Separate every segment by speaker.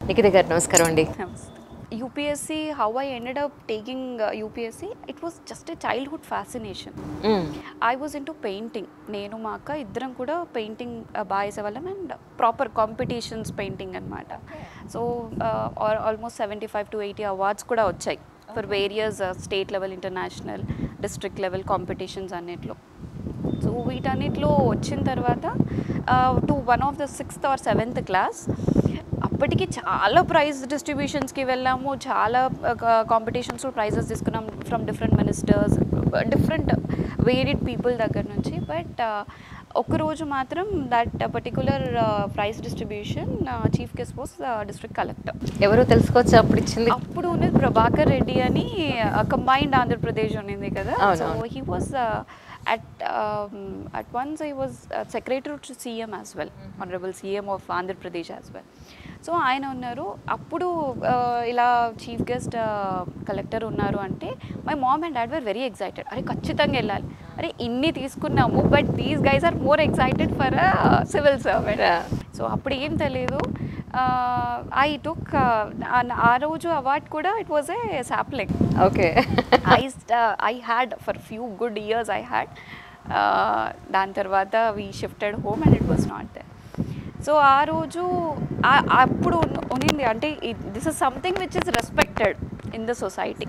Speaker 1: నిఖిత గారు నమస్కారం అండి.
Speaker 2: UPSC, how I ended up taking UPSC, it was just a childhood fascination. I was into painting. నేను మా అక్క ఇద్దరం కూడా పెయింటింగ్ బాగా వేసేవాళ్ళం అండ్ ప్రాపర్ కాంపిటీషన్స్ పెయింటింగ్ అనమాట. సో ఆల్మోస్ట్ 75 to 80 అవార్డ్స్ కూడా వచ్చాయి for various state level, international, district level competitions అన్నిట్లో. సో వీటన్నిటిలో వచ్చిన తర్వాత to one of the 6th or 7th class అప్పటికి చాలా ప్రైజ్ డిస్ట్రిబ్యూషన్స్కి వెళ్ళాము, చాలా కాంపిటీషన్స్లో ప్రైజెస్ తీసుకున్నాం from different ministers, different varied people దగ్గర నుంచి. బట్ ఒకరోజు మాత్రం that particular prize distribution chief guest was district collector.
Speaker 1: ఎవరో తెలుసుకోవచ్చు అప్పుడు ఇచ్చింది?
Speaker 2: అప్పుడు ఉన్నది ప్రభాకర్ రెడ్డి అని, కంబైన్డ్ ఆంధ్రప్రదేశ్ ఉన్నింది కదా. So he was at once I was secretary to CM as well, honorable CM of Andhra Pradesh as well. So ఆయన ఉన్నారు అప్పుడు, ఇలా చీఫ్ గెస్ట్ కలెక్టర్ ఉన్నారు అంటే my mom and dad were very excited. అరే ఖచ్చితంగా వెళ్ళాలి, అరే ఇన్ని తీసుకున్నాము but these guys are more excited for civil servant. So అప్పుడు ఏం తెలియదు. ఐ టుక్ ఆ రోజు అవార్డ్ కూడా it was a sapling.
Speaker 1: Okay.
Speaker 2: I had for few good years I had. దాని తర్వాత we shifted home and it was not there. So ఆ రోజు అప్పుడు ఉన్నింది అంటే this is something which is respected in the society,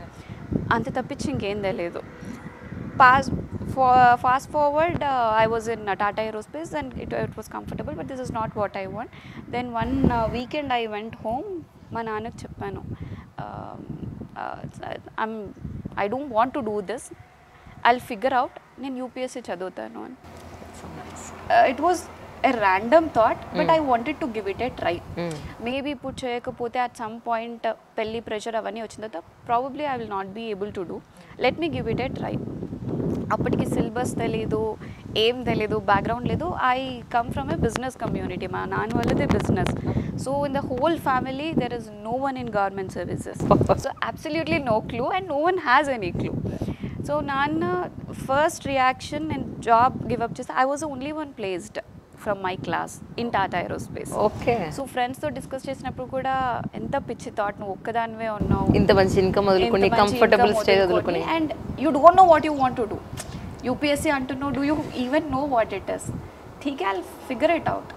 Speaker 2: అంత తప్పించి ఇంకేం తెలియదు. Fast forward, I was in Tata Aerospace and it was comfortable, but this is not what I want. Then one weekend I went home. మా నాన్నకు చెప్పాను, I don't want to do this, I'll figure out, నేను UPSC చదువుతాను అని. It was a random thought, but I wanted to give it a try. Maybe ఇప్పుడు చేయకపోతే at some point పెళ్ళి pressure అవన్నీ వచ్చిన తర్వాత probably I will not be able to do. Let me give it a try. అప్పటికి syllabus తెలీదు, ఏం తెలీదు, బ్యాక్గ్రౌండ్ లేదు. I come from a business community. మా నాన్న వాళ్ళదే business. So in the whole family there is no one in government services. So absolutely no clue and no one has any clue. So నాన్న first reaction నేను job give up చేస్తే I was only one placed from my class in Tata aerospace.
Speaker 1: Okay.
Speaker 2: So ఫ్రెండ్స్తో discuss చేసినప్పుడు కూడా ఎంత పిచ్చి thought, నువ్వు ఒక్కదానివే ఉన్నావు,
Speaker 1: ఇంత మంచి ఇన్కమ్ వదులుకొని, కంఫర్టబుల్ స్టేజ్ వదులుకొని,
Speaker 2: and you don't know what you want to do. UPSC అంటున్నావు, do you even know what it is? ఠీక్, I will figure it out.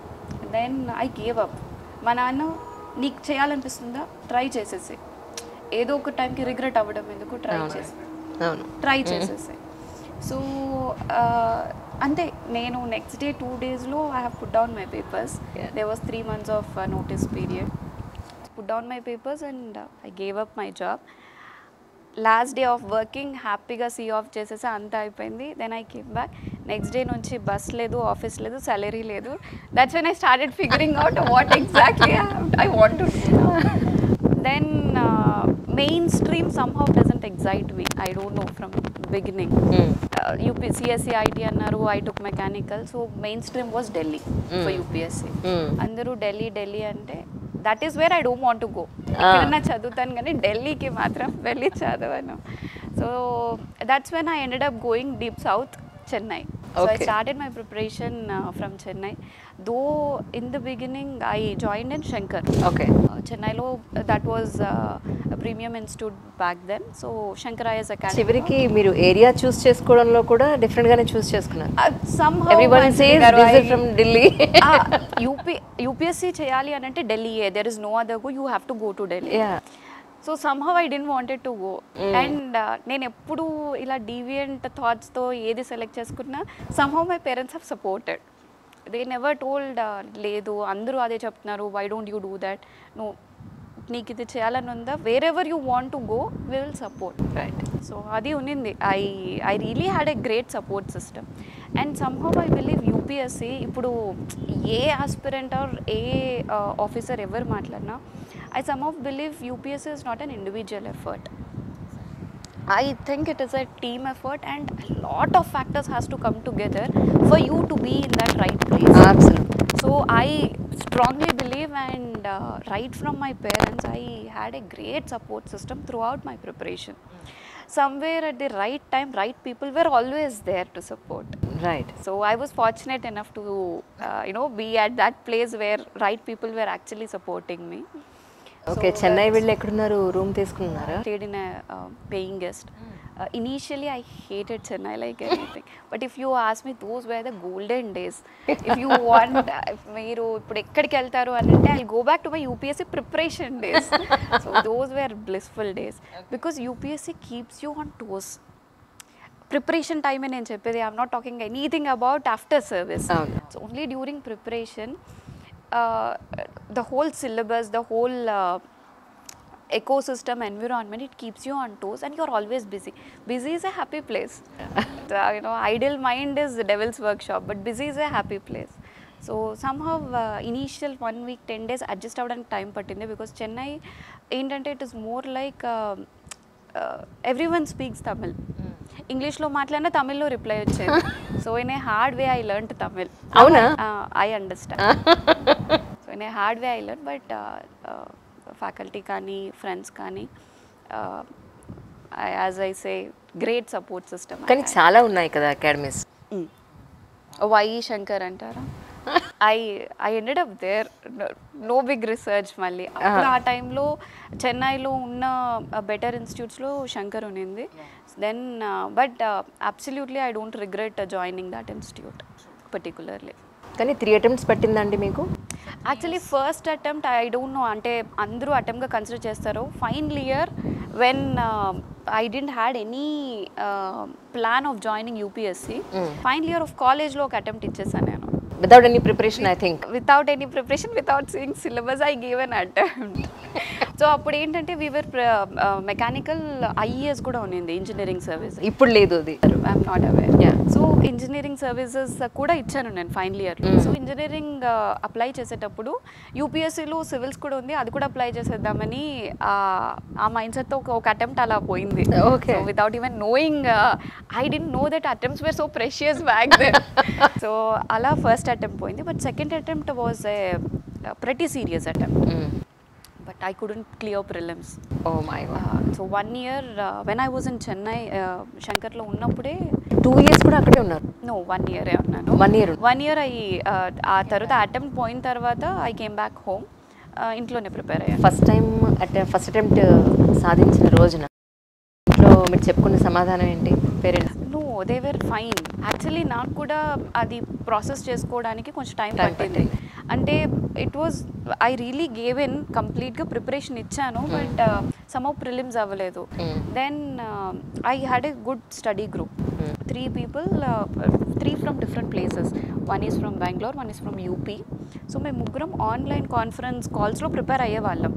Speaker 2: Then I gave up. మా నాన్న, నీకు చేయాలనిపిస్తుందా ట్రై చేసేసి, ఏదో ఒక టైంకి రిగ్రెట్ అవ్వడం ఎందుకు, ట్రై చేసేసి. సో అంతే. నేను నెక్స్ట్ డే 2 daysలో I have put down my papers. There was 3 months of notice period. Put down my papers and I gave up my job. Last day of working హ్యాపీగా see off చేసేసి అంతా అయిపోయింది. Then I came back. Next day నుంచి bus లేదు, office లేదు, salary లేదు. That's when I started figuring out what exactly I want to do. Then mainstream somehow doesn't excite me. I don't know from beginning. CSE IT అన్నారు, I took mechanical. So main stream was Delhi for UPSC. అందరూ ఢిల్లీ అంటే that is where I don't want to go. ఎక్కడన్నా చదువుతాను కానీ ఢిల్లీకి మాత్రం వెళ్ళి చదవను. So that's when I ended up going deep south, Chennai. So I started my preparation from Chennai. Though in the beginning I joined in Shankar.
Speaker 1: Okay.
Speaker 2: Chennai lo that was a premium institute back then. So Shankar IS Academy.
Speaker 1: చివరికి మీరు area చూస్ చేసుకోవడంలో కూడా different గానే చూస్ చేసుకున్నారు.
Speaker 2: Somehow
Speaker 1: everyone says this is from Delhi.
Speaker 2: UPSC cheyali anante Delhi. There is no other go. You have to go to Delhi.
Speaker 1: Yeah.
Speaker 2: So somehow I didn't wanted to go. And నేను ఎప్పుడు ఇలా deviant థాట్స్తో ఏది select చేసుకున్నా somehow my parents have supported. They never told లేదు అందరూ అదే చెప్తున్నారు, why don't you do that, నువ్వు నీకు ఇది చేయాలని ఉందా, wherever you want to go we will support. Right. So అది ఉన్నింది. I really had a great support system. And somehow I believe UPSC ఇప్పుడు ఏ ఆస్పిరెంట్ ఆర్ ఏ ఆఫీసర్ ఎవరు మాట్లాడినా I somehow believe UPSC is not an individual effort. I think it is a team effort and a lot of factors has to come together for you to be in that right place.
Speaker 1: Absolutely.
Speaker 2: So I strongly believe and right from my parents I had a great support system throughout my preparation. Somewhere at the right time, right people were always there to support.
Speaker 1: Right.
Speaker 2: So I was fortunate enough to be at that place where right people were actually supporting me.
Speaker 1: Okay, Chennai వెళ్ళి ఎక్కడున్నారు, room తీసుకున్నారా?
Speaker 2: Stayed in a paying guest. Initially, I hated Chennai like anything. But if you ask me, those were the golden days. If you want, if మీరు ఇప్పుడు ఎక్కడికి వెళ్తారు అని అంటే I'll go back to my UPSC preparation days. So those were blissful days. Because UPSC keeps you on toes. Preparation time నేను చెప్పేది, I'm not talking anything about after service. It's only during preparation. The whole syllabus, the whole ecosystem, environment, it keeps you on toes and you're always busy. Busy is a happy place. Idle mind is the devil's workshop, but busy is a happy place. So somehow initial 1 week 10 days adjust avadanik time pattindi, because Chennai ఏంటంటే it is more like everyone speaks Tamil. English లో మాట్లాడినా తమిళ్లో reply వచ్చేది. So in a hard way I learn Tamil.
Speaker 1: అవునా?
Speaker 2: I understand. So in a hard way I learn, but faculty కానీ friends కానీ as I say great support system.
Speaker 1: కానీ చాలా ఉన్నాయి కదా అకాడమీస్.
Speaker 2: వై శంకర్ అంటారా? I ended up there, no big research మళ్ళీ. అప్పుడు ఆ టైంలో చెన్నైలో ఉన్న బెటర్ ఇన్స్టిట్యూట్స్లో శంకర్ ఉన్నింది. Then but absolutely I don't regret joining that institute particularly.
Speaker 1: కానీ 3 attempts పట్టిందండి మీకు?
Speaker 2: Actually first attempt I don't know, అంటే అందరూ అటెంప్ట్గా కన్సిడర్ చేస్తారు. Final year when I didn't had any plan of joining UPSC. Final year of college లో ఒక attempt ఇచ్చేసాను నేను.
Speaker 1: Without any preparation, I think.
Speaker 2: Without any preparation, without seeing syllabus, I gave an attempt. So అప్పుడు ఏంటంటే Weaver mechanical IES కూడా ఉన్నింది, engineering service.
Speaker 1: ఇప్పుడు లేదు అది.
Speaker 2: I'm not aware. So engineering services కూడా ఇచ్చాను నేను ఫైనల్ ఇయర్లో. సో ఇంజనీరింగ్ అప్లై చేసేటప్పుడు యూపీఎస్సీలో సివిల్స్ కూడా ఉంది, అది కూడా అప్లై చేసేద్దామని ఆ మైండ్ సెట్తో ఒక అటెంప్ట్ అలా పోయింది.
Speaker 1: Okay.
Speaker 2: So without even knowing, I didn't know that attempts were so precious back then. So అలా ఫస్ట్ అటెంప్ట్ పోయింది. But second attempt was a pretty serious attempt. But I couldn't clear prelims.
Speaker 1: Oh my God.
Speaker 2: So 1 year when I was in Chennai, Shankarlo ఉన్నప్పుడే
Speaker 1: 2 years కూడా అక్కడే ఉన్నారు?
Speaker 2: No, 1 year ఉన్నాను.
Speaker 1: 1 year.
Speaker 2: 1 year ఆ తర్వాత attempt పోయిన తర్వాత ఐ కేమ్ బ్యాక్ హోమ్, ఇంట్లోనే ప్రిపేర్ అయ్యాను.
Speaker 1: ఫస్ట్ అటెంప్ట్ సాధించిన రోజున ఇంట్లో మీరు చెప్పుకున్న సమాధానం ఏంటి parents?
Speaker 2: No, they were fine. Actually నాకు కూడా అది ప్రాసెస్ చేసుకోవడానికి కొంచెం టైం పట్టింది. అంటే it was, I really gave in కంప్లీట్గా ప్రిపరేషన్ ఇచ్చాను, బట్ సమ్హౌ ప్రిలిమ్స్ అవ్వలేదు. Then I had a good study group, 3 people, 3 from different places. One is from Bangalore, one is from UP. So మేము ముగ్గురం online conference కాల్స్లో prepare అయ్యేవాళ్ళం.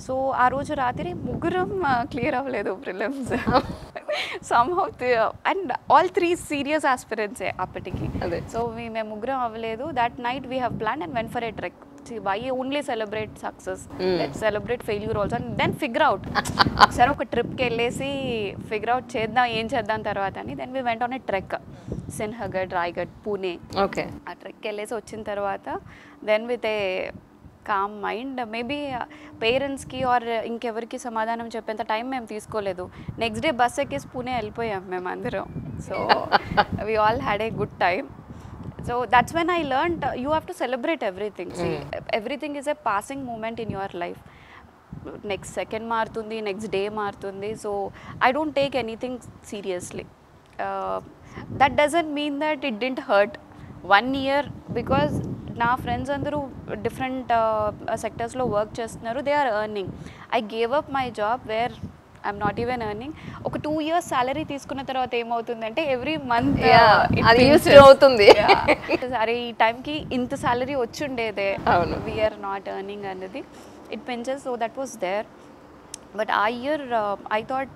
Speaker 2: So ఆ రోజు రాత్రి ముగ్గురం clear అవ్వలేదు prelims. somehow and all 3 serious aspirants అప్పటికి. So మేము ముగ్గురం అవ్వలేదు. That night we have plan and went for a trek. Why only celebrate success? Let's celebrate failure also and then figure out. సరే ఒక ట్రిప్కి వెళ్ళేసి ఫిగర్ అవుట్ చేద్దాం ఏం చేద్దాం తర్వాత అని. Then we went on a trek, Sinhagad, Raigad, Pune.
Speaker 1: Okay.
Speaker 2: ఆ ట్రెక్కి వెళ్ళేసి వచ్చిన తర్వాత then with a calm mind, maybe పేరెంట్స్కి ఆర్ ఇంకెవరికి సమాధానం చెప్పేంత టైం మేము తీసుకోలేదు. నెక్స్ట్ డే బస్ ఎక్కేసి పూణే వెళ్ళిపోయాం మేము అందరం. So we all had a good time. So that's when I learned you have to celebrate everything. See, everything is a passing moment in your life. Next second maartundi, next day maartundi. So I don't take anything seriously. That doesn't mean that it didn't hurt 1 year, because నా friends అందరూ different సెక్టర్స్లో work చేస్తున్నారు. They are earning. I gave up my job where I'm not even earning. ఒక 2 years salary తీసుకున్న తర్వాత ఏమవుతుందంటే every month
Speaker 1: అవుతుంది,
Speaker 2: అరే ఈ టైంకి ఇంత సాలరీ వచ్చుండేదే, వీఆర్ నాట్ ఎర్నింగ్ అనేది it pinches. So that was there. But ఆ year I thought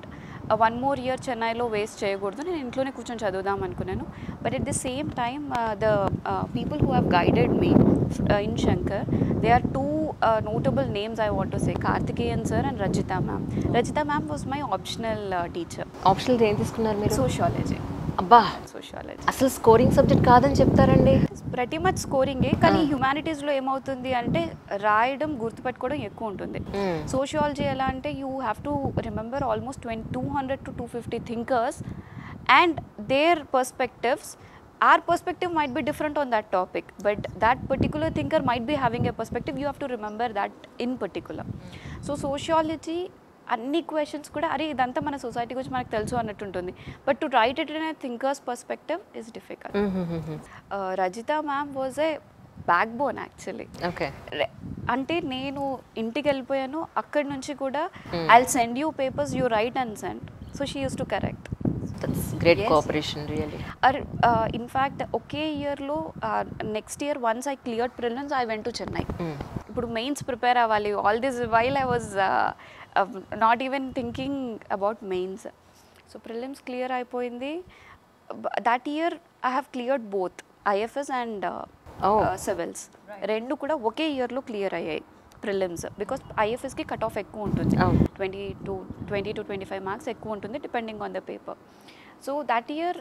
Speaker 2: 1 more year చెన్నైలో వేస్ట్ చేయకూడదు, నేను ఇంట్లోనే కూర్చొని చదువుదాం అనుకున్నాను. But at the same time the people who have guided me in Shankar, they are 2 notable names I want to say, Karthikeyan sir and Rajita ma'am. Rajita ma'am was my optional teacher.
Speaker 1: Optional ఏం తీసుకున్నారు మీరు?
Speaker 2: Sociology.
Speaker 1: అబ్బా,
Speaker 2: sociology
Speaker 1: అసలు scoring subject కాదని చెప్తారండి.
Speaker 2: ప్రతి much స్కోరింగే, కానీ హ్యుమానిటీస్లో ఏమవుతుంది అంటే రాయడం గుర్తుపెట్టుకోవడం ఎక్కువ ఉంటుంది. సోషియాలజీ ఎలా అంటే you have to remember almost 200 to 250 thinkers and their perspectives. Our perspective might be different on that topic, but that particular thinker might be having a perspective. You have to remember that in particular. So sociology అన్ని questions కూడా అరే ఇదంతా మన society గురించి మనకు తెలుసు అన్నట్టు ఉంటుంది, but to write it in thinkers perspective is difficult. Rajitha ma'am was a backbone actually.
Speaker 1: Okay,
Speaker 2: అంటే నేను ఇంటికి వెళ్ళిపోయాను, అక్కడి నుంచి కూడా I send you papers, you write and send. So she use to correct.
Speaker 1: Great cooperation really.
Speaker 2: In fact ఒకే ఇయర్లో next year once I cleared prelims I went to Chennai. ఇప్పుడు మెయిన్స్ ప్రిపేర్ అవ్వాలి. All this while I was not even thinking about mains. So prelims clear అయిపోయింది. That year I have cleared both IFS and civils. రెండు కూడా ఒకే ఇయర్లో clear అయ్యాయి prelims. Because ఐఎఫ్ఎస్కి cut off ఎక్కువ ఉంటుంది, 20 to 25 marks ఎక్కువ ఉంటుంది depending on the paper. So that year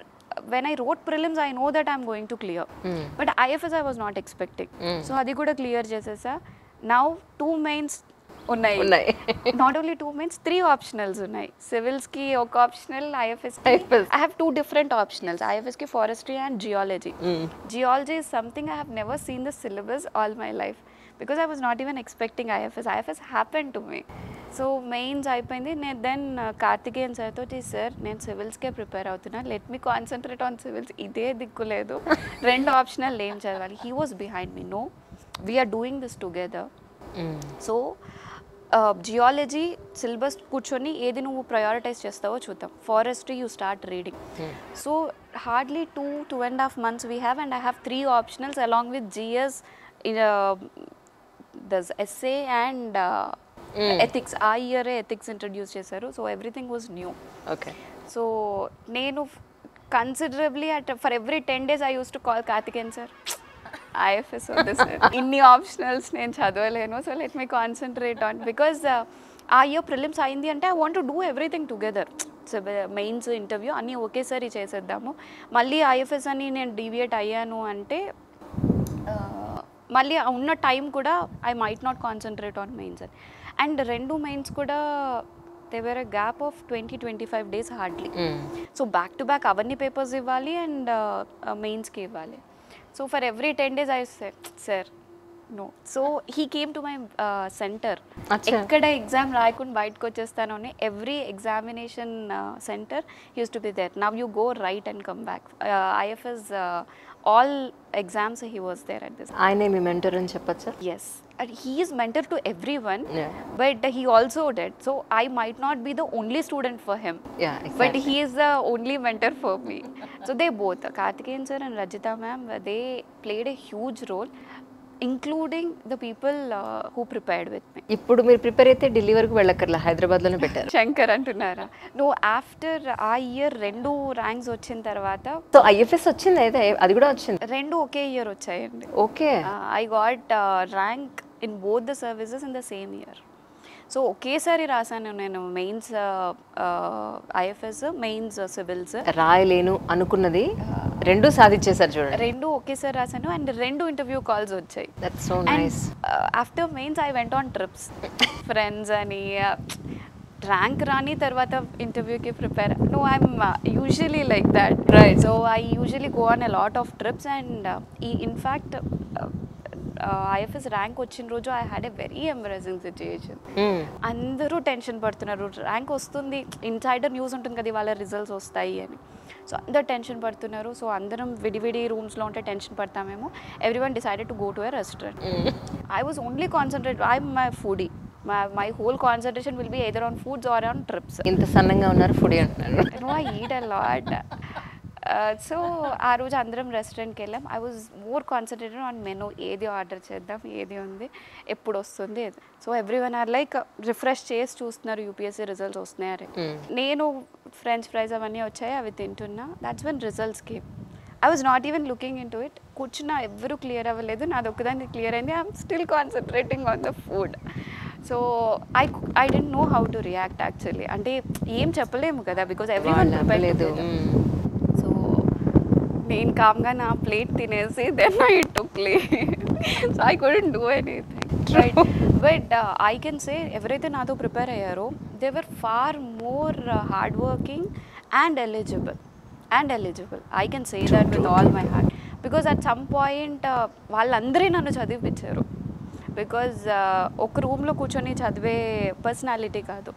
Speaker 2: when I wrote prelims, I know that I'm going to clear. But IFS I was not expecting. So అది కూడా clear చేసేసా. Now 2 mains ఉన్నాయి. Not only 2 mains, 3 optionals ఉన్నాయి. Civils కి ఒక optional, IFS కి I have 2 different optionals. IFS కి forestry and geology. Geology is something I have never seen the syllabus all my life because I was not even expecting IFS. IFS happened to me. So mains అయిపోయింది. నేను then Karthikeyan సార్తో sir నేను సివిల్స్కే prepare అవుతున్నా, let me concentrate on civils, ఇదే దిక్కులేదు, 2 optional ఏం చదవాలి. He was behind me, no we're doing this together. So geology syllabus కూర్చొని ఏది నువ్వు ప్రయారిటైజ్ చేస్తావో చూద్దాం. Forestry you start reading. So hardly 2.5 months we have, and I have 3 optionals along with GS, thus essay and ethics. ఆ ఇయరే ethics introduce చేశారు. So everything was new.
Speaker 1: Okay,
Speaker 2: so నేను considerably for every 10 days I use to call Karthikeyan sir, IFS వద్దు sir, ఇన్ని optionals నేను చదవలేను, so let me concentrate on. Because ఆ year prelims అయింది అంటే I want to do everything together. Mains interview అన్నీ ఒకేసారి చేసేద్దాము. మళ్ళీ ఐఎఫ్ఎస్ అని నేను డీవియేట్ అయ్యాను అంటే మళ్ళీ ఉన్న టైం కూడా I might not concentrate on mains. And 2 mains కూడా there were a gap of 20-25 days hardly. So back to back అవన్నీ పేపర్స్ ఇవ్వాలి అండ్ మెయిన్స్కి ఇవ్వాలి. So for every 10 days I say sir no. So he came to my centre. ఎక్కడ exam రాయకుండా బయటకు వచ్చేస్తాను అని every examination centre used to be there. Now you go right and come back. IFS all exams he was there at this.
Speaker 1: ఆయనే మీ mentor అని చెప్పొచ్చా?
Speaker 2: Yes, and he is mentor to everyone. But he also did, so I might not be the only student for him.
Speaker 1: Exactly.
Speaker 2: But he is the only mentor for me. So they both, Karthikeyan sir and Rajita ma'am, they played a huge role, including the people who prepared with me.
Speaker 1: ఇప్పుడు మీరు prepare అయితే ఢిల్లీ వరకు వెళ్ళక్కర్లా, హైదరాబాద్లోనే పెట్టారు.
Speaker 2: శంకర్ అంటున్నారా? No, after ఆ year 2 ranks వచ్చిన తర్వాత,
Speaker 1: సో ఐఎఫ్ఎస్ వచ్చింది అయితే అది కూడా వచ్చింది,
Speaker 2: 2 ఒకే ఇయర్ వచ్చాయండి.
Speaker 1: Okay,
Speaker 2: I got rank in both the services in the same year. So ఒకేసారి రాశాను నేను మెయిన్స్ ఐఎఫ్ఎస్, మెయిన్స్ సివిల్స్.
Speaker 1: రాయలేను అనుకున్నది 2 సాధించేశారు చూడండి.
Speaker 2: 2 ఒకేసారి రాశాను అండ్ 2 ఇంటర్వ్యూ కాల్స్ వచ్చాయి.
Speaker 1: That's so nice.
Speaker 2: After mains I went on trips, friends అని. ర్యాంక్ రాని తర్వాత ఇంటర్వ్యూకి prepare. No, I'm usually like that, right? So I usually go on a lot of trips. And in fact IFS rank వచ్చిన రోజు I had a very embarrassing situation. అందరూ tension పడుతున్నారు, rank వస్తుంది, insider news ఉంటుంది కదా వాళ్ళ రిజల్ట్స్ వస్తాయి అని. సో అందరు టెన్షన్ పడుతున్నారు. సో అందరం విడివిడి రూమ్స్లో ఉంటే టెన్షన్ పడతామేమో. Everyone decided to go to a restaurant. I was only concentrate, I my foodie. My whole concentration will be either on foods or on trips.
Speaker 1: ఇంత సన్నంగా ఉన్నారు, ఫుడీ అంటున్నారు.
Speaker 2: No, I eat a lot. So ఆ రోజు అందరం రెస్టారెంట్కి వెళ్ళాం. I was more concentrated on menu, ఏది ఆర్డర్ చేద్దాం, ఏది ఉంది, ఎప్పుడు వస్తుంది. So everyone are like refresh చేసి చూస్తున్నారు యూపీఎస్సీ రిజల్ట్స్ వస్తున్నాయని. నేను ఫ్రెంచ్ ఫ్రైస్ అవన్నీ వచ్చాయి, అవి తింటున్నా. That's when results came. I was not even looking in to it. కూర్చున్నా, ఎవరు క్లియర్ అవ్వలేదు, నాది ఒక్కదాన్ని క్లియర్ అయింది. I'm still concentrating on the food. So I don't no how to react actually. అంటే ఏం చెప్పలేము కదా, బికాజ్ ఎవ్రీవన్ లేదు. సో నేను కామ్గా నా ప్లేట్ తినేసి then I took leave. So I couldn't do anything, right? But I can say ఎవరైతే నాతో ప్రిపేర్ అయ్యారో they were far more hard working and eligible. I can say that with all my heart. Because at some point వాళ్ళందరూ నన్ను చదివిపించారు. Because ఒక రూమ్లో కూర్చొని చదివే personality కాదు.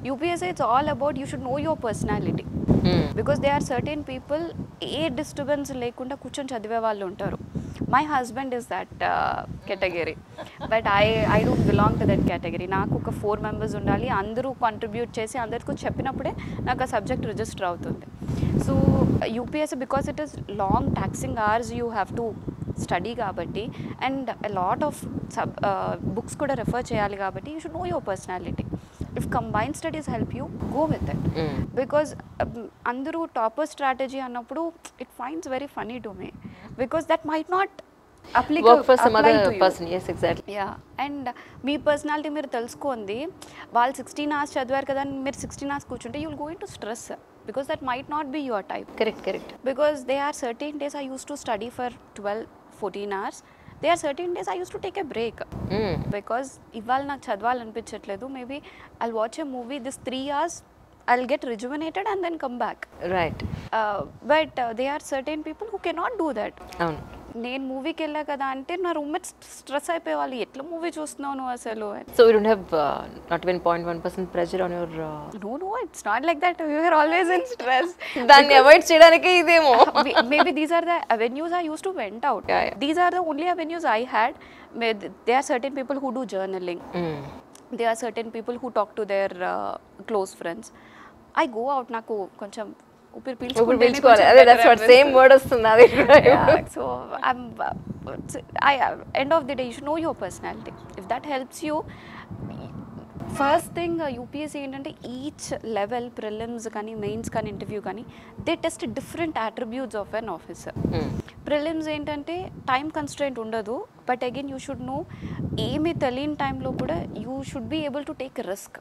Speaker 2: UPSC it's all about you should know your personality. Because they are certain people ఏ disturbance లేకుండా కూర్చొని చదివే వాళ్ళు ఉంటారు. My husband is that category, but I don't belong to that category. నాకు ఒక 4 members ఉండాలి, అందరూ కాంట్రిబ్యూట్ చేసి అందరికీ చెప్పినప్పుడే నాకు ఆ సబ్జెక్ట్ రిజిస్టర్ అవుతుంది. So UPSC because it is long taxing hours you have to study కాబట్టి, అండ్ లాట్ ఆఫ్ బుక్స్ కూడా రెఫర్ చేయాలి కాబట్టి you should know your personality. If combine studies help you, go with it. Because అందరూ topper strategy అన్నప్పుడు it finds very funny to me, because that might not
Speaker 1: work for some other person. Yes, exactly.
Speaker 2: Yeah, and మీ personality మీరు తెలుసుకోండి. వాళ్ళు 16 hours చదివారు కదా అని మీరు 16 hours కూర్చుంటే you will go in to stress, because that might not be your type.
Speaker 1: Correct.
Speaker 2: Because there are certain days I used to study for 12-14 hours. There are certain days I used to take a break. Because ఇవాళ నాకు చదవాలనిపించట్లేదు, maybe I'll watch a movie this 3 hours, I'll get rejuvenated and then come back.
Speaker 1: Right.
Speaker 2: But there are certain people who cannot do that.
Speaker 1: అవును.
Speaker 2: నేను మూవీకి వెళ్ళా కదా అంటే నా roommates stress అయిపోయేవాళ్ళు, ఎట్లా మూవీ చూస్తున్నావు నువ్వు అసలు.
Speaker 1: So you don't have not even 0.1% pressure on your
Speaker 2: No, it's not like that. We were always in stress.
Speaker 1: దాన్ని అవాయిడ్ చేయడానికి ఇదేమో.
Speaker 2: Maybe these are the avenues I used to vent out.
Speaker 1: Yeah.
Speaker 2: These are the only avenues I had. There are certain people who do journaling. There are certain people who talk to their close friends. I go out, నాకు కొంచెం ఊపిరి
Speaker 1: పీల్చుకోవాలి. అదే that's what same word వస్తుంది అది.
Speaker 2: So end of the day you should know your personality. If that helps you, first thing UPSC ఏంటంటే each level prelims కానీ mains కానీ interview కానీ they test different attributes of an officer. Prelims ఏంటంటే time constraint ఉండదు, but again you should know ఏమీ తెలియని టైంలో కూడా you should be able to take risk.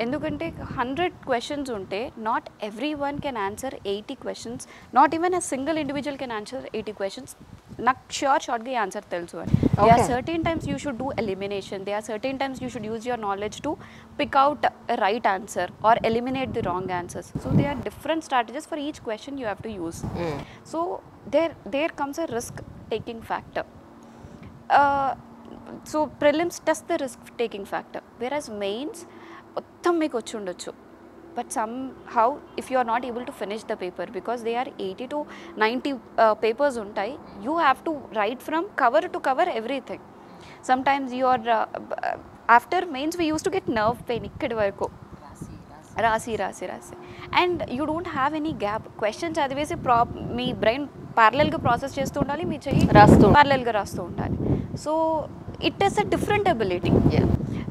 Speaker 2: ఎందుకంటే 100 questions ఉంటే not every one can answer 80 questions, not even a single individual can answer 80 questions. నాకు షార్ట్గా ఈ ఆన్సర్ తెలుసు అని. They are certain times you should do elimination, there are certain times you should use your knowledge to pick out right answer or eliminate the wrong answers. So there are different strategies for each question you have to use. So there comes a risk taking factor. So prelims test the risk taking factor, whereas mains మొత్తం మీకు వచ్చి ఉండొచ్చు, but somehow if you are not able to finish the paper, because they are 80 to 90 papers ఉంటాయి, you have to write from cover to cover everything. Sometimes you are after mains we use to get nerve pain ఇక్కడి వరకు రాసి and you don't have any gap. Question చదివేసి మీ brain ప్యారలల్గా process చేస్తూ ఉండాలి, మీ చెయ్యి ప్యారలల్గా రాస్తూ ఉండాలి. So it is a different ability.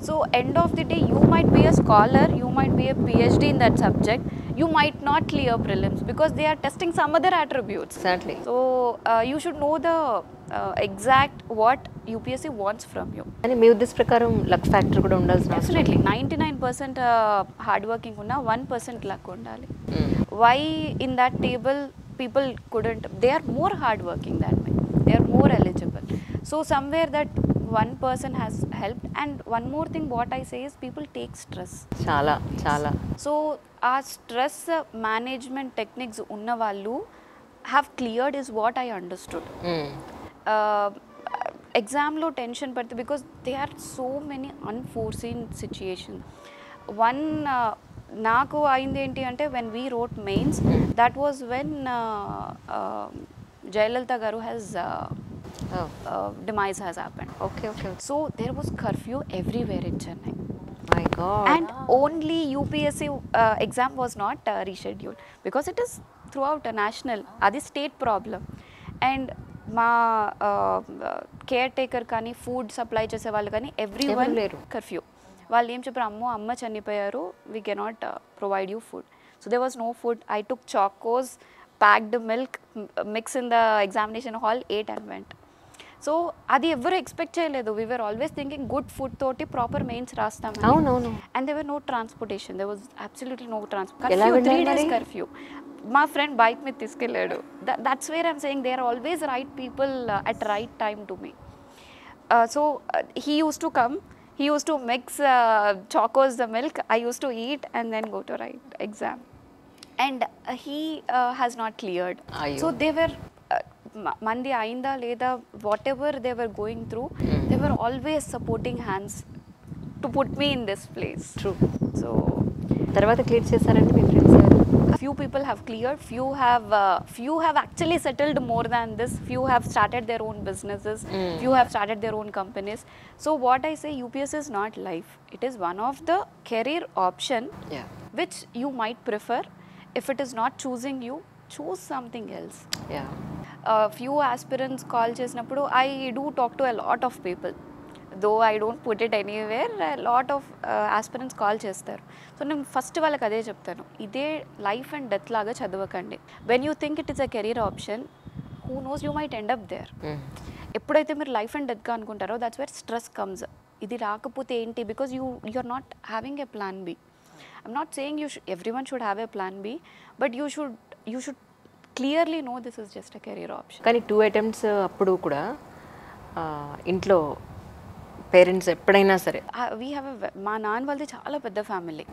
Speaker 2: So end of the day you might be a scholar, you might be a PhD in that subject, you might not clear prelims because they are testing some other attributes.
Speaker 1: Exactly.
Speaker 2: So you should know the exact what UPSC wants from you.
Speaker 1: And మీ ఉద్దేశ ప్రకారం luck factor కూడా ఉండాల్సిన
Speaker 2: Definitely 99% hard working ఉన్న 1% luck ఉండాలి. Why in that table people couldn't, they are more hard working than me, they are more eligible. So somewhere that one person has helped. And one more thing what I say is people take stress చాలా. So our stress management techniques unna vallu have cleared is what I understood. Exam lo tension padthe because there are so many unforeseen situations. One నాకు అయింది ఏంటి అంటే when we wrote mains, that was when Jayalalitha garu has demise has happened.
Speaker 1: Okay.
Speaker 2: So there was curfew everywhere in Chennai.
Speaker 1: My God.
Speaker 2: And only UPSC exam was not rescheduled because it is throughout a national, adi state problem. And మా care taker కానీ food supply చేసే వాళ్ళు కానీ everyone curfew. వాళ్ళు ఏం చెప్పారు, అమ్మ చనిపోయారు, we cannot provide you food. So there was no food. I took chocos, packed milk, mix in the examination hall, ate and went. So అది ఎవరు ఎక్స్పెక్ట్ చేయలేదు. We were always thinking good food తోటి proper mains రాస్తాం.
Speaker 1: అవునవును.
Speaker 2: And there were no transportation, there was absolutely no transport. 3 days curfew. మా friend bike మీద తీసుకెళ్ళాడు. That's where I'm saying there are always right people at right time to me. So he use to come, he used to mix chocos, the milk, I used to eat and then go to write exam. And he has not cleared. So they were mandi ainda leda, whatever they were going through, they they were always supporting hands to put me in this place.
Speaker 1: True.
Speaker 2: So
Speaker 1: తర్వాత clear చేశారండి మీ friends ఎవరు?
Speaker 2: few people have cleared, few have actually settled more than this, few have started their own businesses, few have started their own companies. So what I say, UPS is not life, it is one of the career option which you might prefer. If it is not choosing you, choose something else. Few aspirants call chesinapudu, I do talk to a lot of people, though I don't put it anywhere. A lot of aspirants call చేస్తారు. So నేను first వాళ్ళకి అదే చెప్తాను, ఇదే life and death లాగా చదవకండి. When you think it is a career option, who knows you might end up there. ఎప్పుడైతే మీరు లైఫ్ అండ్ డెత్గా అనుకుంటారో దట్స్ వేర్ స్ట్రెస్ కమ్స్. ఇది రాకపోతే ఏంటి, because you're not having a plan B. I'm not saying everyone should have a plan B, but you should clearly know this is just a career option.
Speaker 1: కానీ 2 attempts అప్పుడు కూడా ఇంట్లో parents ఎప్పుడైనా సరే,
Speaker 2: మా నాన్న వాళ్ళది చాలా పెద్ద ఫ్యామిలీ.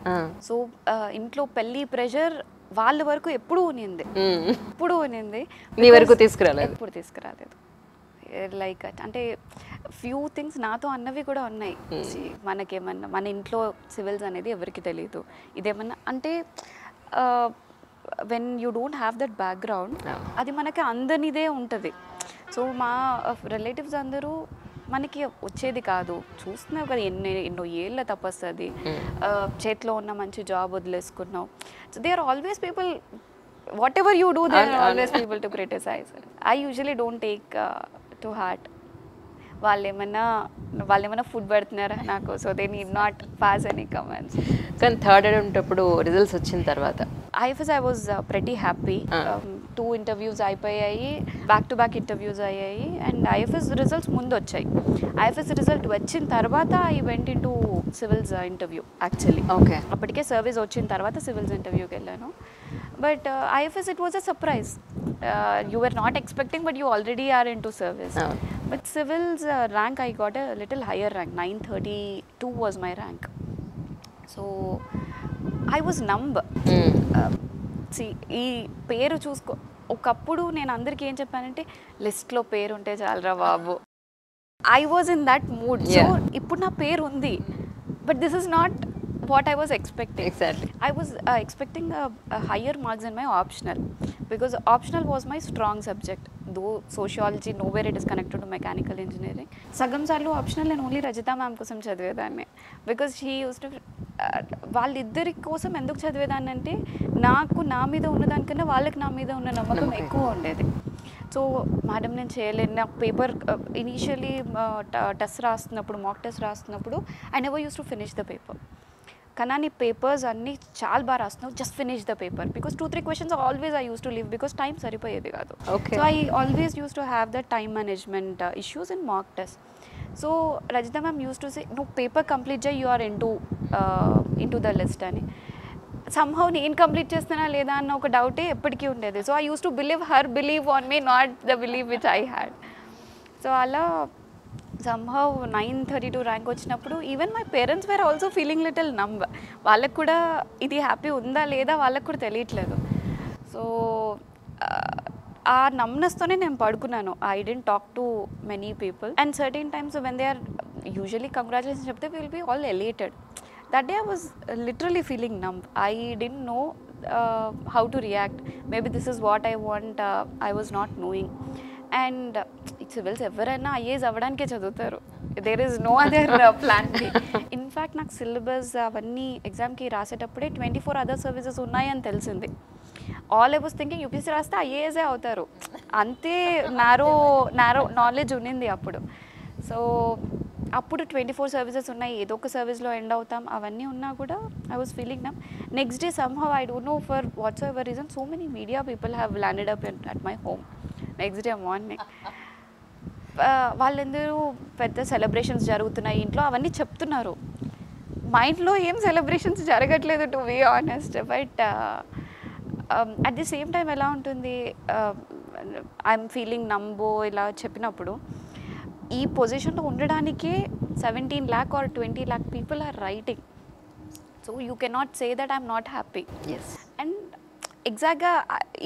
Speaker 2: సో ఇంట్లో పెళ్లి ప్రెషర్ వాళ్ళ వరకు ఎప్పుడు ఉన్నింది.
Speaker 1: మీ వరకు తీసుకురాలేదు?
Speaker 2: ఎప్పుడు తీసుకురాలేదు. లైక్ అంటే ఫ్యూ థింగ్స్ నాతో అన్నవి కూడా ఉన్నాయి. మనకేమన్నా మన ఇంట్లో సివిల్స్ అనేది ఎవరికి తెలియదు. ఇదేమన్నా అంటే when you don't have that background, అది మనకి అందనిదే ఉంటుంది. సో మా రిలేటివ్స్ అందరూ మనకి వచ్చేది కాదు, చూస్తున్నావు కదా ఎన్నో ఏళ్ళ తపస్సది, చేతిలో ఉన్న మంచి జాబ్ వదిలేసుకున్నావు. So there are always people, whatever you do there are always people to criticise. I usually don't take to heart. వాళ్ళు ఏమన్నా ఫుడ్ పెడుతున్నారా నాకు, so they need not pass any comments.
Speaker 1: కానీ థర్డ్ అటెంప్ట్ అప్పుడు results వచ్చిన తర్వాత
Speaker 2: IFS I was pretty happy. 2 interviews అయిపోయాయి, back to back interviews అయ్యాయి. అండ్ IFS రిజల్ట్స్ ముందు వచ్చాయి. IFS రిజల్ట్ వచ్చిన తర్వాత I went in to civils interview actually.
Speaker 1: Okay.
Speaker 2: అప్పటికే సర్వీస్ వచ్చిన తర్వాత సివిల్స్ ఇంటర్వ్యూకి వెళ్ళాను. But IFS it was a surprise. You were not expecting, but you already are into service. But civils rank, I got a little higher rank. 932 was my rank. So I was numb. See, ఈ పేరు చూసుకో, ఒకప్పుడు నేను అందరికీ ఏం చెప్పానంటే లిస్ట్లో పేరు ఉంటే చాలరా బాబు. I was in that mood. So ఇప్పుడు నా పేరు ఉంది, but this is not what I was expecting.
Speaker 1: Exactly.
Speaker 2: I was expecting a higher marks in my optional, because optional was my strong subject. Though sociology, nowhere it is connected to mechanical engineering. Sagam sarlu optional నేను only Rajitha ma'am కోసం చదివేదాన్ని, because she use to. వాళ్ళిద్దరి కోసం ఎందుకు చదివేదాన్ని అంటే నాకు నా మీద ఉన్నదానికన్నా వాళ్ళకి నా మీద ఉన్న నమ్మకం ఎక్కువ ఉండేది. సో మేడం నేను చేయలేను. నాకు పేపర్ ఇనీషియలీ టెస్ట్ రాస్తున్నప్పుడు, మాక్ టెస్ట్ రాస్తున్నప్పుడు I never used to finish the paper. కానీ నీ పేపర్స్ అన్నీ చాలా బాగా రాస్తున్నావు, just finish the paper, because 2-3 questions always I use to leave, because time సరిపోయేది కాదు. So I always used to have the time management issues in mock test. So Rajitha ma'am used to say, నువ్వు paper complete చేయి, you are into the list అని. Somehow నేను complete చేస్తున్నా లేదా అన్న ఒక డౌటే ఎప్పటికీ ఉండేది. So I use to believe on me, not the believe which I had. So అలా somehow 932 ర్యాంక్ వచ్చినప్పుడు even my parents wear also feeling little numb. వాళ్ళకు కూడా ఇది హ్యాపీ ఉందా లేదా వాళ్ళకు కూడా తెలియట్లేదు. సో ఆ నమ్నెస్తోనే నేను పడుకున్నాను. I didn't talk to many people and certain times when they are usually congratulations చెప్తే will be all elated. That day I was literally feeling numb. I didn't know how to react. Maybe this is what I want, I was not knowing. And civils ఎవరైనా IAS అవ్వడానికే చదువుతారు, there is no other plan B. In fact నాకు syllabus అవన్నీ ఎగ్జామ్కి రాసేటప్పుడే 24 other services ఉన్నాయని తెలిసింది. All I was thinking UPSC రాస్తే ఐఏఎస్ఏ అవుతారు, అంతే నారో నాలెడ్జ్ ఉన్నింది అప్పుడు. సో అప్పుడు 24 సర్వీసెస్ ఉన్నాయి, ఏదో ఒక సర్వీస్లో ఎండ్ అవుతాం, అవన్నీ ఉన్నా కూడా ఐ వాజ్ ఫీలింగ్ నమ్. Next day somehow I don't no for what's ever reason so many media people have landed up at my home next day morning. వాళ్ళందరూ పెద్ద సెలబ్రేషన్స్ జరుగుతున్నాయి ఇంట్లో అవన్నీ చెప్తున్నారు. మైండ్లో ఏం సెలబ్రేషన్స్ జరగట్లేదు to be honest. But at the same time ఎలా ఉంటుంది, ఐఎమ్ ఫీలింగ్ నంబో ఇలా చెప్పినప్పుడు ఈ పొజిషన్లో ఉండడానికే 17 lakh or 20 lakh people are writing. So you cannot say that I'm not happy. And ఎగ్జాక్ట్గా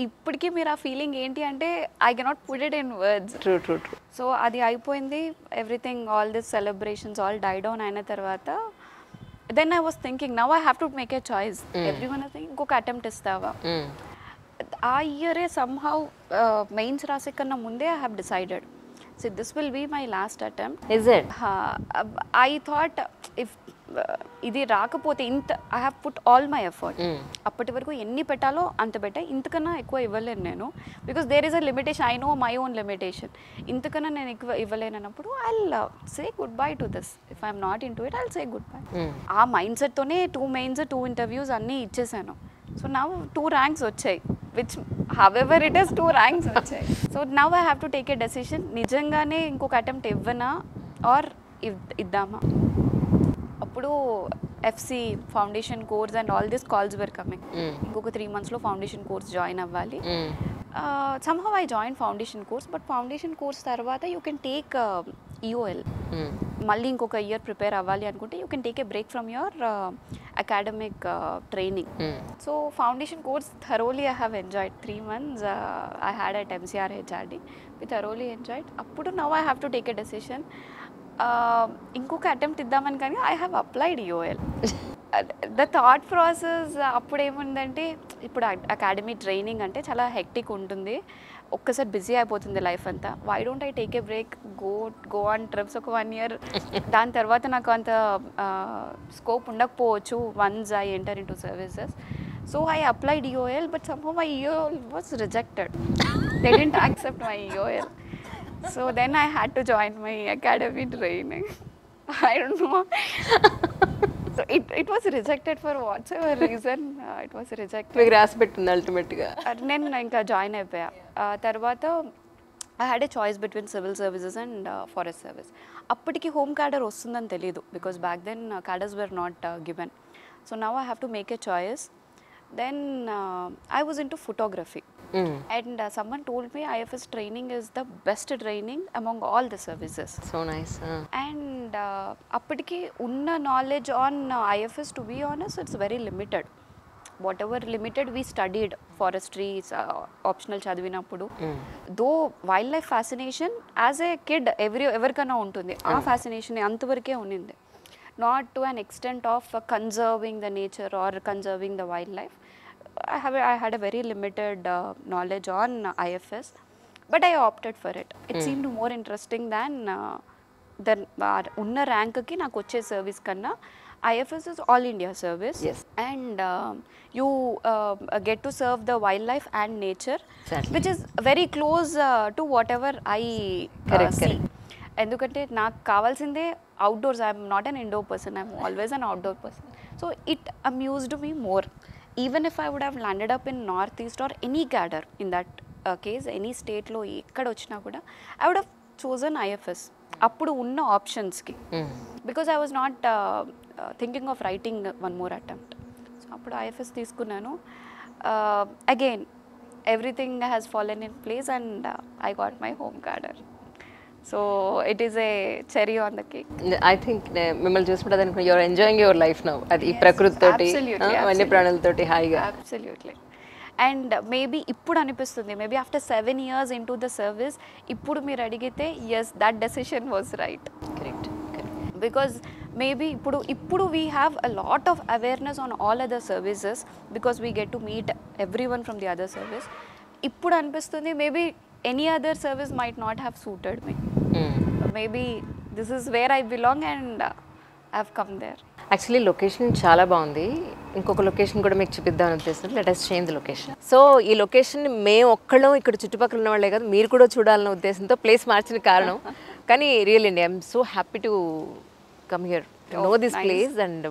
Speaker 2: ఇప్పటికీ మీరు ఆ ఫీలింగ్ ఏంటి అంటే I cannot put it in words.
Speaker 1: True true true.
Speaker 2: So అది అయిపోయింది, everything, all this celebrations all die down అయిన తర్వాత then I was thinking now I have to make a choice. Everyone ఇంకొక అటెంప్ట్ ఇస్తావా. ఆ ఇయరే సమ్హౌ మెయిన్స్ రాసే కన్నా ముందే I have decided so this will be my last attempt.
Speaker 1: Is it?
Speaker 2: I thought if ఇది రాకపోతే ఇంత I have put all my effort. అప్పటి వరకు ఎన్ని పెట్టాలో అంత పెట్టా, ఇంతకన్నా ఎక్కువ ఇవ్వలేను నేను. Because there is a limitation, I know my own limitation. ఇంతకన్నా నేను ఎక్కువ ఇవ్వలేను అన్నప్పుడు I say goodbye to this. If I'm not into it I say goodbye. ఆ మైండ్ సెట్తోనే 2 మెయిన్స్ 2 ఇంటర్వ్యూస్ అన్నీ ఇచ్చేసాను. సో నవ్ 2 ర్యాంక్స్ వచ్చాయి, which however it is 2 ranks వచ్చాయి. So now I have to take a decision. నిజంగానే ఇంకొక attempt ఇవ్వనా or ఇద్దామా. అప్పుడు FC foundation course and all this calls were coming. ఇంకొక 3 monthsలో ఫౌండేషన్ కోర్స్ జాయిన్ అవ్వాలి. somehow I joined foundation course, but foundation course తర్వాత you can take EOL. మళ్ళీ ఇంకొక year prepare అవ్వాలి అనుకుంటే you can take a break from your academic training. So foundation course thoroughly I have enjoyed. 3 months I had at MCR HRD. We thoroughly enjoyed. అప్పుడు now I have to take a decision. ఇంకొక attempt ఇద్దామని కానీ I have applied EOL. The thought process అప్పుడు ఏముందంటే, ఇప్పుడు academy training అంటే చాలా hectic ఉంటుంది, ఒక్కసారి బిజీ అయిపోతుంది లైఫ్ అంతా. Why don't I take a break, go on trips ఒక 1 year. దాని తర్వాత నాకు అంత స్కోప్ ఉండకపోవచ్చు once I enter in to services. So I applied EOL, but somehow my EOL was rejected. They didn't accept my EOL. So then I had to join my academy training. I don't know. So it was rejected for whatsoever reason. It was rejected.
Speaker 1: మీకు రాసి పెట్టింది అల్టిమేట్గా.
Speaker 2: నేను ఇంకా join అయిపోయా. తర్వాత I had a choice between civil services and forest service. అప్పటికి home cadre వస్తుందని తెలీదు, because back then cadres were not given. So now I have to make a choice. Then I was into photography. And someone told me IFS training is the best training among all the services.
Speaker 1: So nice.
Speaker 2: And appadiki unna knowledge on IFS, to be honest, it's very limited. Whatever limited we studied, forestry, optional chadivinappudu. Though wildlife fascination as a kid everkana untundi, aa fascination antvarke unindi. Not to an extent of conserving the nature or conserving the wildlife. I had a very limited knowledge on IFS, but I opted for it. It seemed more interesting than the unna rank ki naaku vache service kanna. IFS is all India service.
Speaker 1: Yes.
Speaker 2: And you get to serve the wildlife and nature,
Speaker 1: exactly,
Speaker 2: which is very close to whatever I see. ఎందుకంటే నాకు కావాల్సిందే outdoors. I'm not an indoor person, I'm always an outdoor person. So it amused me more. Even if I would have landed up in North East or any cadre in that case, any స్టేట్లో ఎక్కడ వచ్చినా కూడా I would have chosen IFS అప్పుడు ఉన్న ఆప్షన్స్కి. Because I was not thinking of writing one more attempt. So అప్పుడు IFS తీసుకున్నాను. Again everything has fallen in place and I got my home cadre. So it is a cherry on the cake.
Speaker 1: I think మిమ్మల్ని చూసుకుంటే అనుకున్నా you're enjoying your life now. అది ఈ ప్రకృతితోటి వన్యప్రాణులతోటి హాయిగా.
Speaker 2: Absolutely. And maybe ఇప్పుడు అనిపిస్తుంది, maybe after 7 years into the service, ఇప్పుడు మీరు అడిగితే yes that decision was right.
Speaker 1: Correct.
Speaker 2: Because maybe ఇప్పుడు we have a lot of awareness on all other services because we get to meet every one from the other service. ఇప్పుడు అనిపిస్తుంది maybe any other service might not have suited me. Maybe this is where I belong and I've come there.
Speaker 1: Actually location చాలా బాగుంది. ఇంకొక location కూడా మీకు చూపిద్దామని ఉద్దేశం. Let us change the location. So ఈ లొకేషన్ మేము ఒక్కళ్ళం ఇక్కడ చుట్టుపక్కల ఉన్న వాళ్ళే కాదు, మీరు కూడా చూడాలన్న ఉద్దేశంతో ప్లేస్ మార్చిన కారణం. కానీ రియల్ అండి, I'm so happy to come here, to know this place and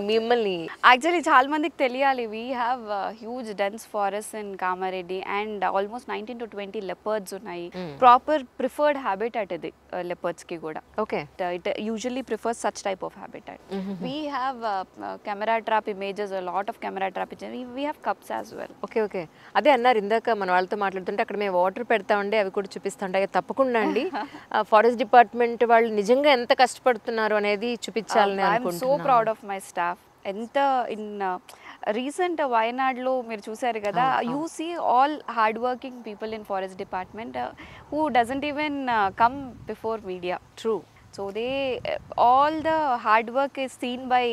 Speaker 1: మిమ్మల్ని.
Speaker 2: యాక్చువల్లీ చాలా మందికి తెలియాలి, we have huge dense forest in Kamareddy and almost 19 to 20 leopards ఉన్నాయి. ప్రాపర్ ప్రిఫర్డ్ హ్యాబిటాట్ ఇది leopards కి కూడా.
Speaker 1: Okay.
Speaker 2: It usually prefers such type of habitat. We have camera trap images, lot of camera trap images. We have cups as well.
Speaker 1: Okay okay. అదే అన్నారు ఇందాక మన వాళ్ళతో మాట్లాడుతుంటే, అక్కడ మేము వాటర్ పెడతామండి, అవి కూడా చూపిస్తాంటే తప్పకుండా అండి. ఫారెస్ట్ డిపార్ట్మెంట్ వాళ్ళు నిజంగా ఎంత కష్టపడుతున్నారు అనేది చూపించాలి.
Speaker 2: I'm so proud of my staff. ఎంత ఇన్ రీసెంట్ వయనాడ్లో మీరు చూసారు కదా, you see all hard working people in forest department who doesn't even come before media.
Speaker 1: True.
Speaker 2: So they all the hard work is seen by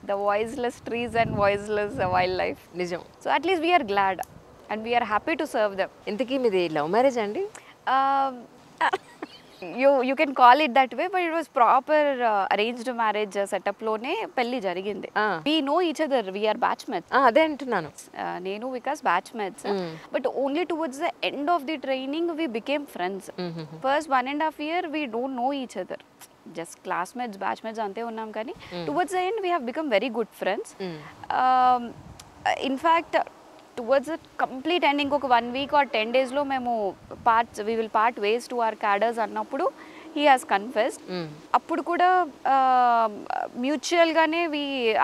Speaker 2: the voiceless trees and voiceless wildlife.
Speaker 1: నిజం.
Speaker 2: So at least we are glad and we are happy to serve them.
Speaker 1: ఇంతకీ మీది love marriage అండి?
Speaker 2: You can call it that way, but it was proper arranged marriage setup లోనే పెళ్లి జరిగింది. We know each other, we are batchmates.
Speaker 1: అదే అంటున్నాను.
Speaker 2: నేను Vikas batchmates, but only towards the end of the training we became friends. First 1.5 year we don't know each other, just classmates, batchmates అంతే ఉన్నాం, కానీ towards the end we have become very good friends. In fact towards the complete ending ఒక 1 week or 10 days లో మేము we will part ways to our cadres అన్నప్పుడు he has confessed. అప్పుడు కూడా mutual గానే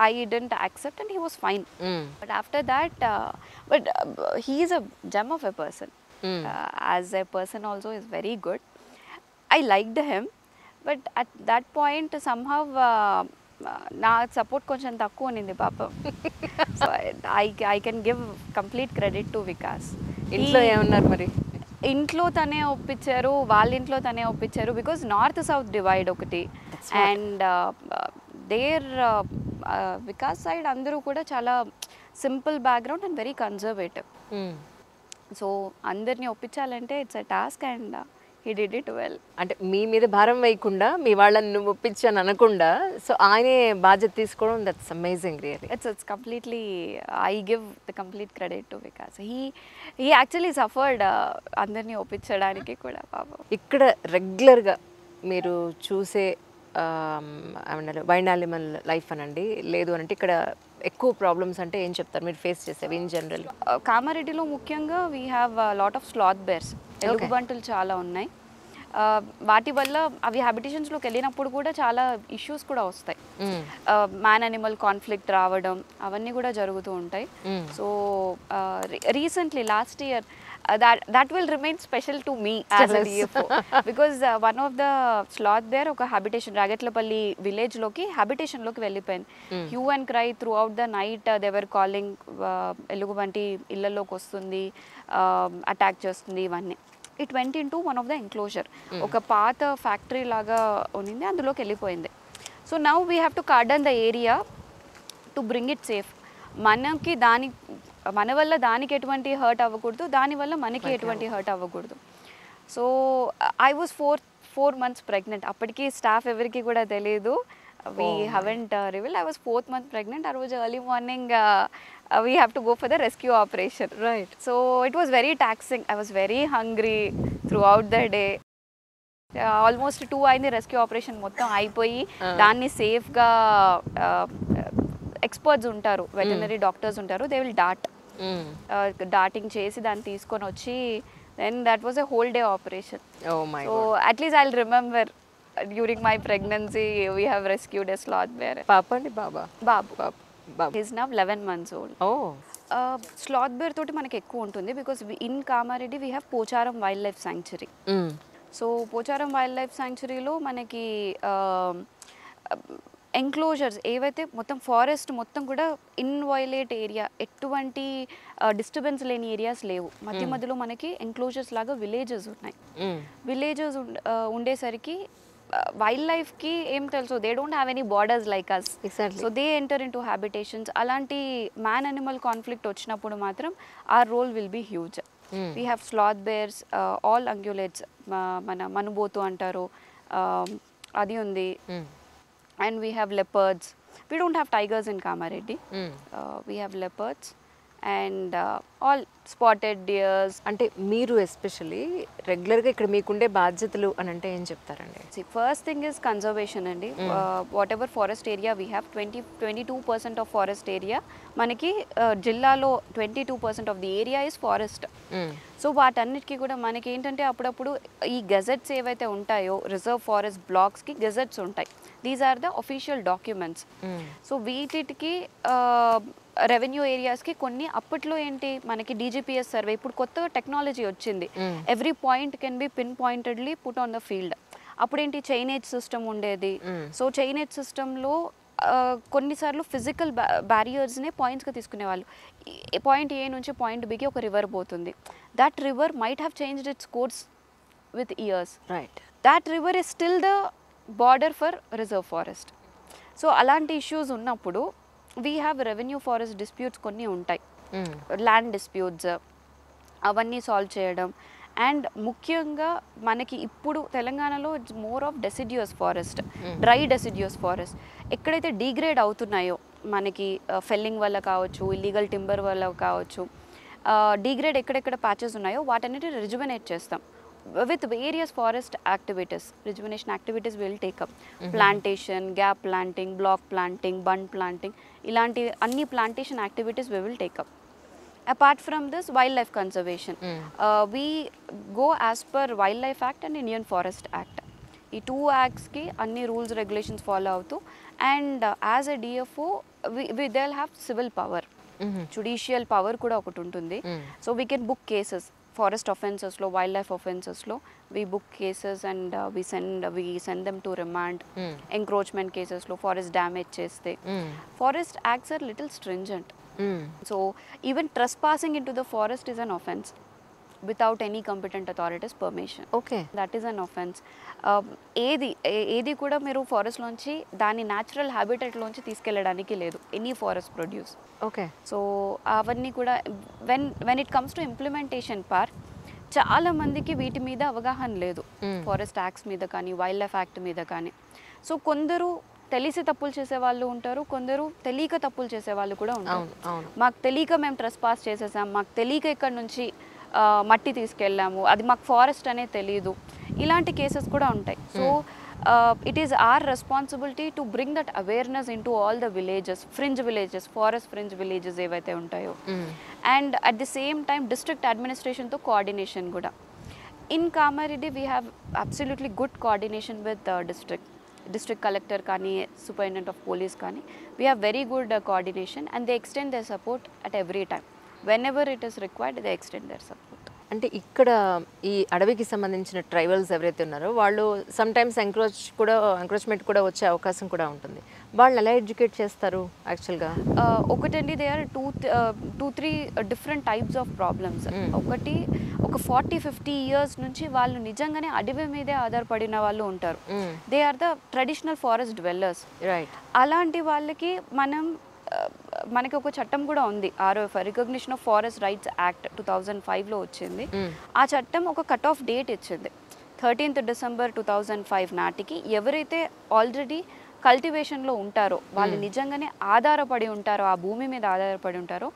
Speaker 2: I didn't accept and he was fine. But after that he is a gem of a person. As a person also is very good. I liked him, but at that point somehow నా support కొంచెం తక్కువ ఉన్నింది పాపం. So I can give complete credit to Vikas.
Speaker 1: ఇంట్లో ఏమన్నారు మరి?
Speaker 2: ఇంట్లో తనే ఒప్పించారు, వాళ్ళ ఇంట్లో తనే ఒప్పించారు, బికాజ్ నార్త్ సౌత్ డివైడ్ ఒకటి. అండ్ దేర్ వికాస్ సైడ్ అందరూ కూడా చాలా simple background and very conservative. So అందరినీ ఒప్పించాలంటే it's a task and he did it well.
Speaker 1: అంటే మీ మీద భారం వేయకుండా, మీ వాళ్ళని నువ్వు ఒప్పించాను అనకుండా, సో ఆయనే బాధ్యత తీసుకోవడం, that's amazing really.
Speaker 2: It's completely, I give the complete credit to Vikas. He actually suffered అందరినీ ఒప్పించడానికి కూడా పాపం.
Speaker 1: ఇక్కడ రెగ్యులర్గా మీరు చూసే వైల్డ్ యానిమల్ లైఫ్ అనండి, లేదు అంటే ఇక్కడ ఎక్కువ ప్రాబ్లమ్స్ అంటే ఏం చెప్తారు మీరు ఫేస్ చేసేవి ఇన్ జనరల్?
Speaker 2: కామారెడ్డిలో ముఖ్యంగా we have lot of sloth bears, ఎలుగుబంటులు చాలా ఉన్నాయి. వాటి వల్ల అవి హ్యాబిటేషన్స్లోకి వెళ్ళినప్పుడు కూడా చాలా ఇష్యూస్ కూడా వస్తాయి. మ్యాన్ అనిమల్ కాన్ఫ్లిక్ట్ రావడం అవన్నీ కూడా జరుగుతూ ఉంటాయి. So recently last year that will remain special to me as a DFO, because one of the sloth bear oka habitation Ragatlappalli village loki habitation loki vellipoyindi. Hue and cry throughout the night, they were calling elugubanti illalloki ostundi, attack chestundi ivanni. It went into one of the enclosure, oka paatha factory laga unindi, anduloki vellipoyindi. So now we have to cordon the area to bring it safe. మనకి మన వల్ల దానికి ఎటువంటి hurt అవ్వకూడదు, దానివల్ల మనకి ఎటువంటి hurt అవ్వకూడదు. So I was 4 months pregnant. అప్పటికి స్టాఫ్ ఎవరికి కూడా తెలియదు, we haven't reveal. I was 4th month pregnant. ఆ రోజు early morning we have to go for the rescue operation. Right. So it was very taxing. I was very hungry throughout the day. Almost 2 అయింది rescue operation మొత్తం అయిపోయి. దాన్ని సేఫ్గా experts ఉంటారు, veterinary doctors ఉంటారు, they will darting చేసి దాన్ని తీసుకొని వచ్చి, then that was a whole day operation. So at least I will remember during my pregnancy we have rescued a sloth bear.
Speaker 1: పాప అండి? బాబు
Speaker 2: is now 11 months old. Sloth bear తోటి మనకి ఎక్కువ ఉంటుంది, because in Kamareddy we have Pocharam wildlife sanctuary. So Pocharam wildlife శాంక్చురీలో మనకి enclosures ఏవైతే మొత్తం ఫారెస్ట్ మొత్తం కూడా ఇన్వైలేట్ ఏరియా, ఎటువంటి డిస్టర్బెన్స్ లేని ఏరియాస్ లేవు. మధ్య మధ్యలో మనకి ఎంక్లోజర్స్ లాగా విలేజెస్ ఉన్నాయి. విలేజెస్ ఉండేసరికి వైల్డ్ లైఫ్కి ఏం తెలుసు, they don't have any borders like us. So they enter in to habitations. అలాంటి మ్యాన్ అనిమల్ కాన్ఫ్లిక్ట్ వచ్చినప్పుడు మాత్రం our role will be huge. We have sloth bears, all ungulates, మన మనుబోతు అంటారు, అది ఉంది. And we have leopards. We don't have tigers in Kamareddy. We have leopards and all spotted deers.
Speaker 1: అంటే మీరు especially రెగ్యులర్గా ఇక్కడ మీకుండే బాధ్యతలు అని అంటే ఏం చెప్తారండి?
Speaker 2: See, first thing is conservation అండి. Whatever forest area we have, 22% of forest area మనకి జిల్లాలో 22% of the area is forest. So వాటన్నిటికీ కూడా మనకి ఏంటంటే అప్పుడప్పుడు ఈ గెజెట్స్ ఏవైతే ఉంటాయో రిజర్వ్ ఫారెస్ట్ బ్లాక్స్కి గెజెట్స్ ఉంటాయి. These are the official documents. So వీటికి రెవెన్యూ ఏరియాస్కి కొన్ని అప్పట్లో ఏంటి మనకి DGPS సర్వే, ఇప్పుడు కొత్తగా టెక్నాలజీ వచ్చింది, every point can be pinpointedly put on the field. అప్పుడేంటి చైనేజ్ సిస్టమ్ ఉండేది. సో చైనేజ్ సిస్టంలో కొన్నిసార్లు ఫిజికల్ బ్యారియర్స్నే పాయింట్స్గా తీసుకునేవాళ్ళు. పాయింట్ ఏ నుంచి పాయింట్ బికి ఒక రివర్ పోతుంది. That river might have changed it's course with years.
Speaker 1: Right.
Speaker 2: That river is still the border for reserve forest. So అలాంటి issues ఉన్నప్పుడు we have revenue forest disputes కొన్ని ఉంటాయి, ల్యాండ్ డిస్ప్యూట్స్, అవన్నీ solve చేయడం. And ముఖ్యంగా మనకి ఇప్పుడు తెలంగాణలో it's more of deciduous forest, dry deciduous forest. ఎక్కడైతే డీగ్రేడ్ అవుతున్నాయో మనకి ఫెల్లింగ్ వల్ల కావచ్చు, ఇల్లీగల్ టింబర్ వల్ల కావచ్చు, డీగ్రేడ్ ఎక్కడెక్కడ ప్యాచెస్ ఉన్నాయో వాటన్నిటిని రిజువనేట్ చేస్తాం with various forest activities. Rejuvenation activities will take up plantation, gap planting, block planting, bund planting, ilanti anni plantation activities we will take up. Apart from this, wildlife conservation, we go as per Wildlife Act and Indian Forest Act. ఈ 2 acts కి అన్ని rules regulations follow అవుతూ, and as a DFO they will have civil power, judicial power కూడా ఒకటి ఉంటుంది. So we can book cases forest ఆఫెన్సెస్లో, wildlife ఆఫెన్సెస్లో we book cases and we send them to remand. Encroachment కేసెస్లో forest damage చేస్తే forest acts are little stringent. So even trespassing into the forest is an offence without any competent authorities permission.
Speaker 1: Okay.
Speaker 2: That is an offense. ఏది కూడా మీరు forest లోంచి దాని natural habitat లోంచి తీసుకెళ్ళడానికి లేదు, any forest produce.
Speaker 1: Okay.
Speaker 2: So అవన్నీ కూడా when it comes to implementation part, చాలా మందికి వీటి మీద అవగాహన లేదు, ఫారెస్ట్ యాక్ట్స్ మీద కానీ వైల్డ్ లైఫ్ యాక్ట్ మీద కానీ. సో కొందరు తెలిసి తప్పులు చేసే వాళ్ళు ఉంటారు, కొందరు తెలియక తప్పులు చేసే వాళ్ళు కూడా ఉంటారు. మాకు తెలియక మేము ట్రెస్పాస్ చేసేసాం, మాకు తెలియక ఇక్కడ నుంచి మట్టి తీసుకెళ్ళాము, అది మాకు ఫారెస్ట్ అనే తెలియదు, ఇలాంటి కేసెస్ కూడా ఉంటాయి. So it is our responsibility to bring that awareness into all the villages, fringe villages, forest fringe villages ఏవైతే ఉంటాయో. And at the same time district అడ్మినిస్ట్రేషన్తో కోఆర్డినేషన్ కూడా. In Kamareddy we have absolutely good coordination with district collector కానీ, superintendent of police కానీ, we have very good coordination and they extend their support at every time. Whenever it is required, they extend their support.
Speaker 1: అంటే ఇక్కడ ఈ అడవికి సంబంధించిన tribals ఎవరైతే ఉన్నారో వాళ్ళు సమ్ టైమ్స్ ఎంక్రోచ్మెంట్ కూడా వచ్చే అవకాశం కూడా ఉంటుంది. వాళ్ళు ఎలా ఎడ్యుకేట్ చేస్తారు యాక్చువల్గా?
Speaker 2: ఒకటండి, there are 2-3 different types of problems. ఒకటి, ఒక 40-50 ఇయర్స్ నుంచి వాళ్ళు నిజంగానే అడవి మీదే ఆధారపడిన వాళ్ళు ఉంటారు. They are the traditional forest dwellers. Right. అలాంటి వాళ్ళకి మనకి ఒక చట్టం కూడా ఉంది, ROF, recognition of forest rights act 2005లో వచ్చింది. ఆ చట్టం ఒక కట్ ఆఫ్ డేట్ ఇచ్చింది, 13th December 2005 నాటికి ఎవరైతే ఆల్రెడీ కల్టివేషన్లో ఉంటారో, వాళ్ళు నిజంగానే ఆధారపడి ఉంటారో, ఆ భూమి మీద ఆధారపడి ఉంటారో,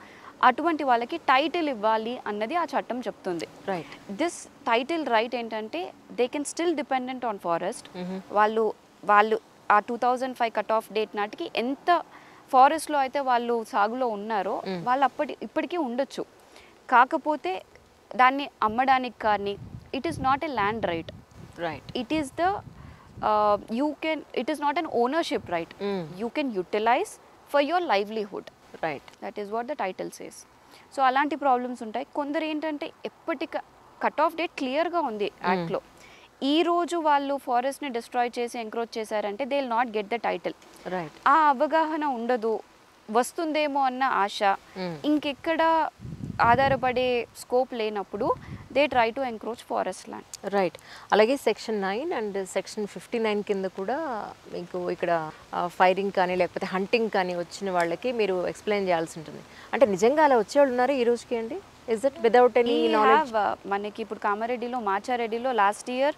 Speaker 2: అటువంటి వాళ్ళకి టైటిల్ ఇవ్వాలి అన్నది ఆ చట్టం చెప్తుంది. రైట్. దిస్ టైటిల్ రైట్ ఏంటంటే they can still dependent on forest. వాళ్ళు ఆ 2005 కట్ ఆఫ్ డేట్ నాటికి ఎంత ఫారెస్ట్లో అయితే వాళ్ళు సాగులో ఉన్నారో వాళ్ళు ఇప్పటికీ ఉండొచ్చు. కాకపోతే దాన్ని అమ్మడానికి కానీ, it is not a land right. Right. It is it is not an ownership right. You can utilise for your livelihood. Right. That is what the title says. So అలాంటి ప్రాబ్లమ్స్ ఉంటాయి. కొందరు ఏంటంటే ఎప్పటిక కట్ ఆఫ్ డేట్ క్లియర్గా ఉంది యాక్ట్లో, ఈ రోజు వాళ్ళు ఫారెస్ట్ని డిస్ట్రాయ్ చేసి ఎంక్రోచ్ చేశారంటే they will not get the title. Right. ఆ అవగాహన ఉండదు, వస్తుందేమో అన్న ఆశ, ఇంకెక్కడ ఆధారపడే స్కోప్ లేనప్పుడు they try to encroach forest land. Right.
Speaker 1: అలాగే సెక్షన్ 9 అండ్ సెక్షన్ 59 కింద కూడా మీకు ఇక్కడ ఫైరింగ్ కానీ లేకపోతే హంటింగ్ కానీ వచ్చిన వాళ్ళకి మీరు ఎక్స్ప్లెయిన్ చేయాల్సి ఉంటుంది. అంటే నిజంగా అలా వచ్చేవాళ్ళు ఉన్నారు ఈ రోజుకి అండి? Is it without any knowledge?
Speaker 2: మనకి ఇప్పుడు కామారెడ్డిలో, మాచారెడ్డిలో లాస్ట్ ఇయర్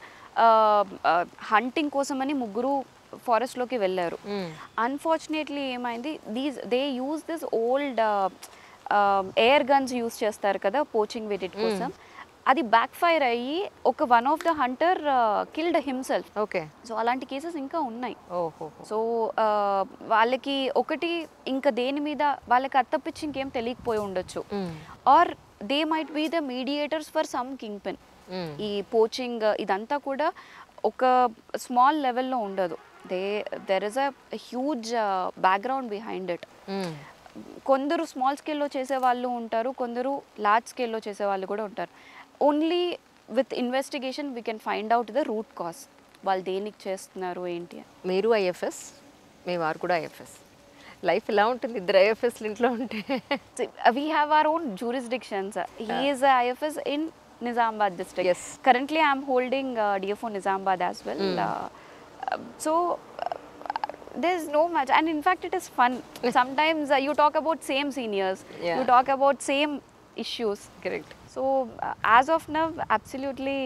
Speaker 2: హంటింగ్ కోసమని 3 ఫారెస్ట్లోకి వెళ్ళారు. అన్ఫార్చునేట్లీ ఏమైంది, they use this old air guns use చేస్తారు కదా పోచింగ్ విడిట్ కోసం, అది బ్యాక్ ఫైర్ అయ్యి one of the Hunter killed himself. Okay. So అలాంటి కేసెస్ ఇంకా ఉన్నాయి. సో వాళ్ళకి ఒకటి ఇంకా దేని మీద వాళ్ళకి అత్తపిచ్చి ఇంకేం తెలియకపోయి ఉండొచ్చు, or they might be the mediators for some kingpin. ఈ పోచింగ్ ఇదంతా కూడా ఒక స్మాల్ లెవెల్లో ఉండదు, there is a huge background behind it. కొందరు స్మాల్ స్కేల్లో చేసే వాళ్ళు ఉంటారు, కొందరు లార్జ్ స్కేల్లో చేసే వాళ్ళు కూడా ఉంటారు. Only with investigation we can find out the root cause, వాళ్ళు దేనికి చేస్తున్నారు ఏంటి.
Speaker 1: మీరు IFS? మీ వారు కూడా ఐఎఫ్ఎస్. లైఫ్ ఎలా ఉంటుంది ఇద్దరు ఐఎఫ్ఎస్లు ఇంట్లో ఉంటే?
Speaker 2: We have our own jurisdictions. He is a IFS in Nizamabad district.
Speaker 1: Yes.
Speaker 2: Currently, I am holding DFO Nizamabad as well. So there's no much, and in fact, it is fun. Sometimes you talk about same seniors,
Speaker 1: Yeah.
Speaker 2: you talk about same issues.
Speaker 1: Correct.
Speaker 2: So as of now absolutely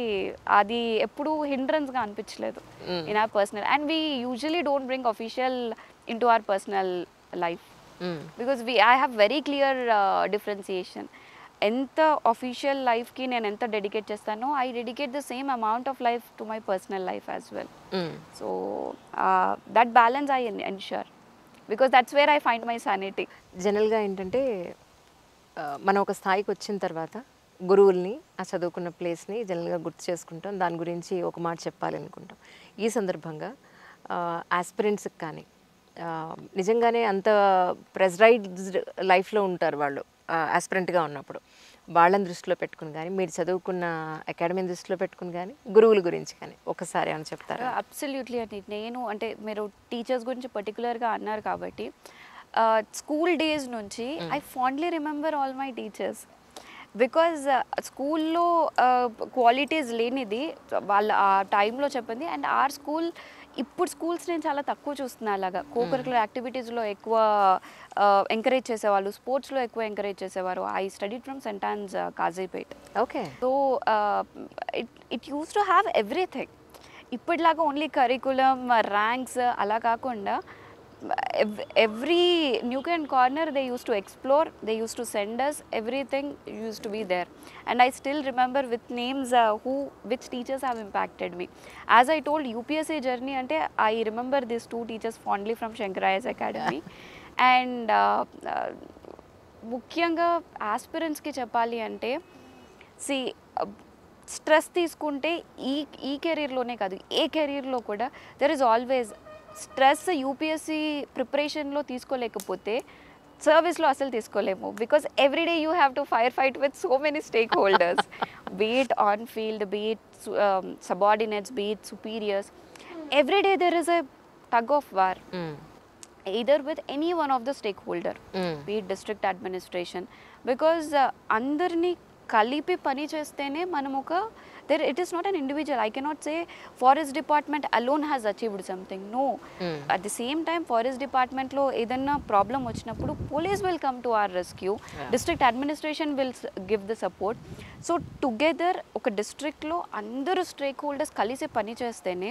Speaker 2: అది ఎప్పుడు హిండ్రన్స్గా అనిపించలేదు in our personal, and we usually don't bring official into our personal life because I have very clear differentiation. ఎంత official లైఫ్కి నేను ఎంత dedicate చేస్తానో I dedicate the same amount of life to my personal life as well. So that balance I ensure because that's where I find my sanity.
Speaker 1: జనరల్గా ఏంటంటే మనం ఒక స్థాయికి వచ్చిన తర్వాత గురువుల్ని, ఆ చదువుకున్న ప్లేస్ని జనరల్గా గుర్తు చేసుకుంటాం, దాని గురించి ఒక మాట చెప్పాలి అనుకుంటాం. ఈ సందర్భంగా ఆస్పిరెంట్స్కి కానీ నిజంగానే అంత ప్రెజరైజ్డ్ లైఫ్లో ఉంటారు వాళ్ళు ఆస్పిరెంట్గా ఉన్నప్పుడు, వాళ్ళని దృష్టిలో పెట్టుకుని కానీ, మీరు చదువుకున్న అకాడమీని దృష్టిలో పెట్టుకుని కానీ, గురువుల గురించి కానీ ఒకసారి అని చెప్తారా?
Speaker 2: అబ్సల్యూట్లీ అండి. నేను అంటే మీరు టీచర్స్ గురించి పర్టికులర్గా అన్నారు కాబట్టి స్కూల్ డేస్ నుంచి I fondly remember all my teachers because స్కూల్లో క్వాలిటీస్ లేనిది వాళ్ళ ఆ టైంలో చెప్పింది. అండ్ ఆర్ స్కూల్ ఇప్పుడు స్కూల్స్ నేను చాలా తక్కువ చూస్తున్నాను. అలాగా కోకరికులర్ యాక్టివిటీస్లో ఎక్కువ ఎంకరేజ్ చేసేవాళ్ళు, స్పోర్ట్స్లో ఎక్కువ ఎంకరేజ్ చేసేవారు. I studied from Saint Ann's Kazipet.
Speaker 1: Okay.
Speaker 2: So it used to have everything. ఇప్పటిలాగా ఓన్లీ కరికులం, ర్యాంక్స్ అలా కాకుండా every nook and corner they used to explore, they used to send us, everything used to be there. And I still remember with names which teachers have impacted me. As I told, UPSC journey ante I remember these two teachers fondly from Shankaraya's academy. And ముఖ్యంగా ఆస్పిరెంట్స్కి చెప్పాలి అంటే stress తీసుకుంటే ఈ కెరీర్లోనే కాదు, ఏ కెరీర్లో కూడా there is always stress. UPSC ప్రిపరేషన్లో తీసుకోలేకపోతే సర్వీస్లో అసలు తీసుకోలేము. Because everyday you have to fight with so many stakeholders, beat on field, beat subordinates, beat superiors. Everyday there is a tug of war either with any one of the stakeholder, be it district administration, because andarni కలిపి పని చేస్తేనే మనం ఒక there it is not an individual. I cannot say forest department alone has achieved something. No. At the same time forest department lo edanna problem vachinappudu police will come to our rescue. District administration will give the support. So together oka district lo andaru stakeholders kalisi pani chestene